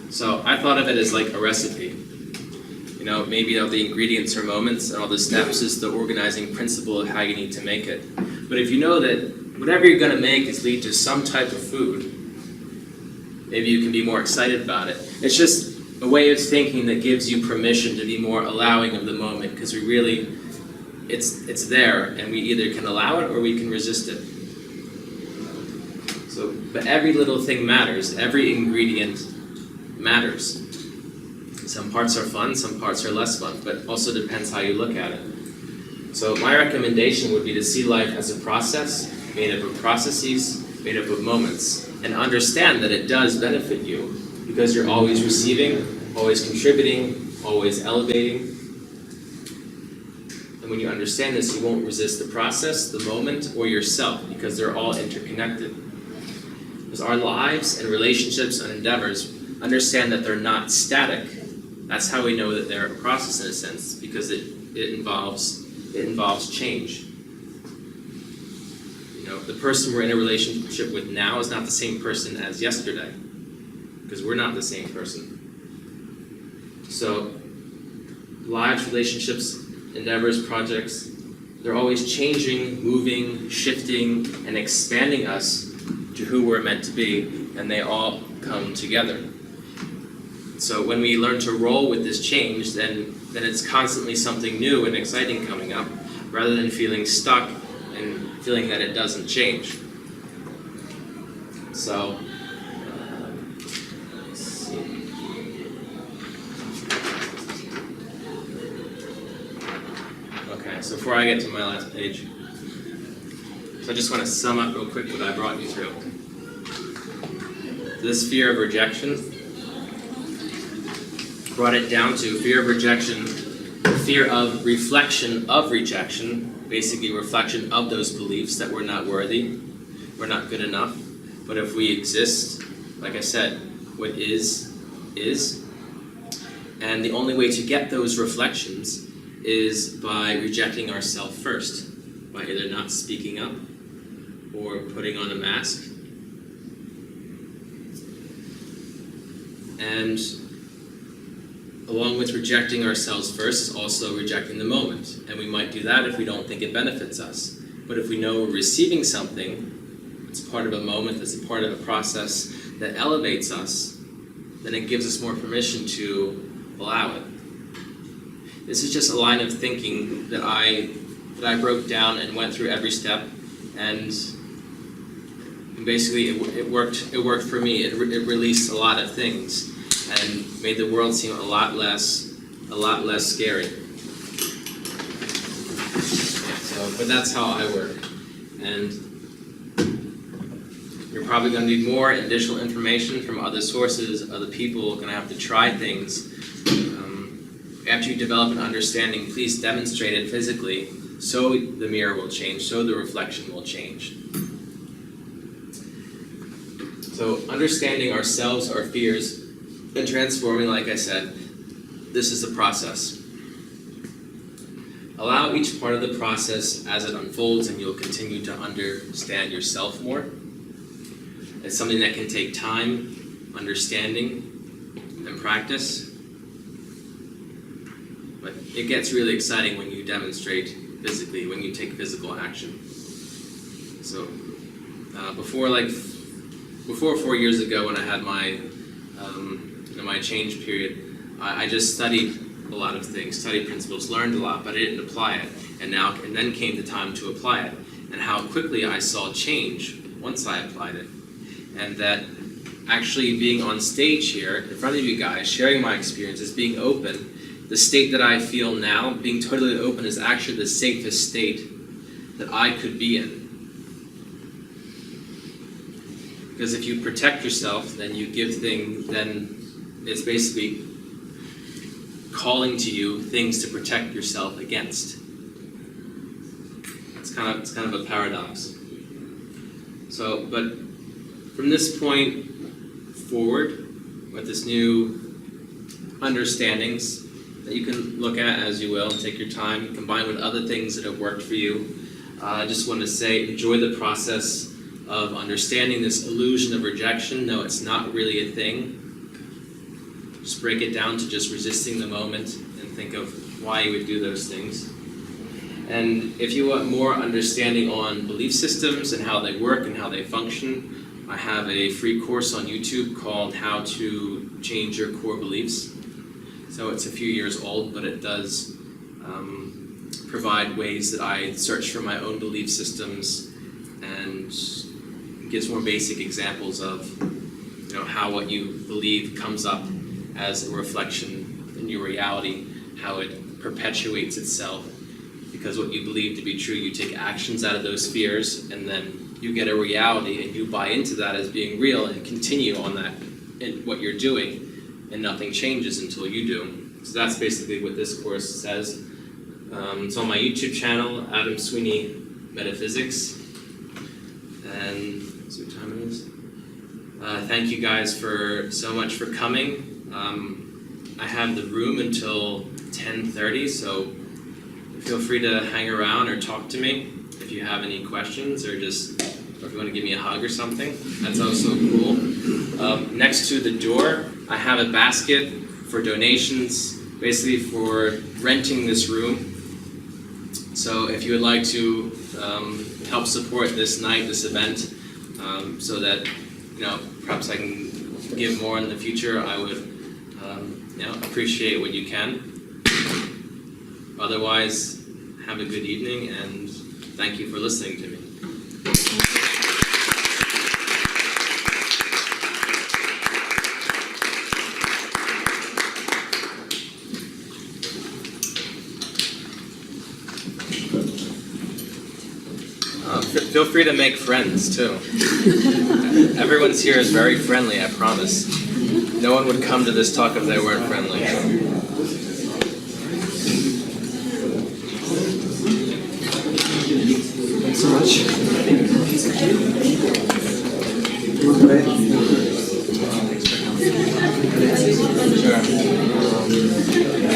Speaker 1: So I thought of it as like a recipe. Maybe all the ingredients are moments, and all the steps is the organizing principle of how you need to make it. But if you know that whatever you're going to make is lead to some type of food, maybe you can be more excited about it. It's just a way of thinking that gives you permission to be more allowing of the moment, because it's there, and we either can allow it or we can resist it. But every little thing matters. Every ingredient matters. Some parts are fun, some parts are less fun, but also depends how you look at it. So my recommendation would be to see life as a process, made up of processes, made up of moments, and understand that it does benefit you, because you're always receiving, always contributing, always elevating. And when you understand this, you won't resist the process, the moment, or yourself, because they're all interconnected. Because our lives and relationships and endeavors understand that they're not static. That's how we know that they're a process in a sense, because it involves change. The person we're in a relationship with now is not the same person as yesterday, because we're not the same person. So lives, relationships, endeavors, projects, they're always changing, moving, shifting, and expanding us to who we're meant to be, and they all come together. So when we learn to roll with this change, then it's constantly something new and exciting coming up, rather than feeling stuck and feeling that it doesn't change. So, let's see. Okay, so before I get to my last page, so I just want to sum up real quick what I brought you through. This fear of rejection, brought it down to fear of rejection, fear of reflection of rejection, basically reflection of those beliefs that we're not worthy, we're not good enough. But if we exist, like I said, what is. And the only way to get those reflections is by rejecting ourselves first, by either not speaking up or putting on a mask. And along with rejecting ourselves first is also rejecting the moment. And we might do that if we don't think it benefits us. But if we know we're receiving something, it's part of a moment, it's a part of a process that elevates us, then it gives us more permission to allow it. This is just a line of thinking that I broke down and went through every step, and basically it worked for me. It released a lot of things and made the world seem a lot less scary. So, but that's how I work. And you're probably going to need more additional information from other sources, other people. Going to have to try things. After you develop an understanding, please demonstrate it physically, so the mirror will change, so the reflection will change. So understanding ourselves, our fears, and transforming, like I said, this is the process. Allow each part of the process as it unfolds, and you'll continue to understand yourself more. It's something that can take time, understanding, and practice. But it gets really exciting when you demonstrate physically, when you take physical action. So before 4 years ago, when I had my my change period, I just studied a lot of things, studied principles, learned a lot, but I didn't apply it. And then came the time to apply it, and how quickly I saw change once I applied it. And that actually being on stage here in front of you guys, sharing my experiences, being open, the state that I feel now, being totally open, is actually the safest state that I could be in. Because if you protect yourself, then you give things, then it's basically calling to you things to protect yourself against. It's kind of a paradox. So, but from this point forward, with this new understandings that you can look at as you will, take your time, combine with other things that have worked for you, I just want to say, enjoy the process of understanding this illusion of rejection. No, it's not really a thing. Just break it down to just resisting the moment and think of why you would do those things. And if you want more understanding on belief systems and how they work and how they function, I have a free course on YouTube called How to Change Your Core Beliefs. So it's a few years old, but it does provide ways that I search for my own belief systems and gives more basic examples of how what you believe comes up as a reflection in your reality, how it perpetuates itself. Because what you believe to be true, you take actions out of those fears, and then you get a reality, and you buy into that as being real, and continue on that in what you're doing, and nothing changes until you do. So that's basically what this course says. It's on my YouTube channel, Adam Sweeney Metaphysics. And let's see what time it is. Thank you guys so much for coming. I have the room until 10:30, so feel free to hang around or talk to me if you have any questions, or if you want to give me a hug or something. That's also cool. Next to the door, I have a basket for donations, basically for renting this room. So if you would like to help support this night, this event, so that perhaps I can give more in the future, I would appreciate what you can. Otherwise, have a good evening, and thank you for listening to me. Feel free to make friends, too. Everyone's here is very friendly, I promise. No one would come to this talk if they weren't friendly.
Speaker 3: Thanks so much. Sure.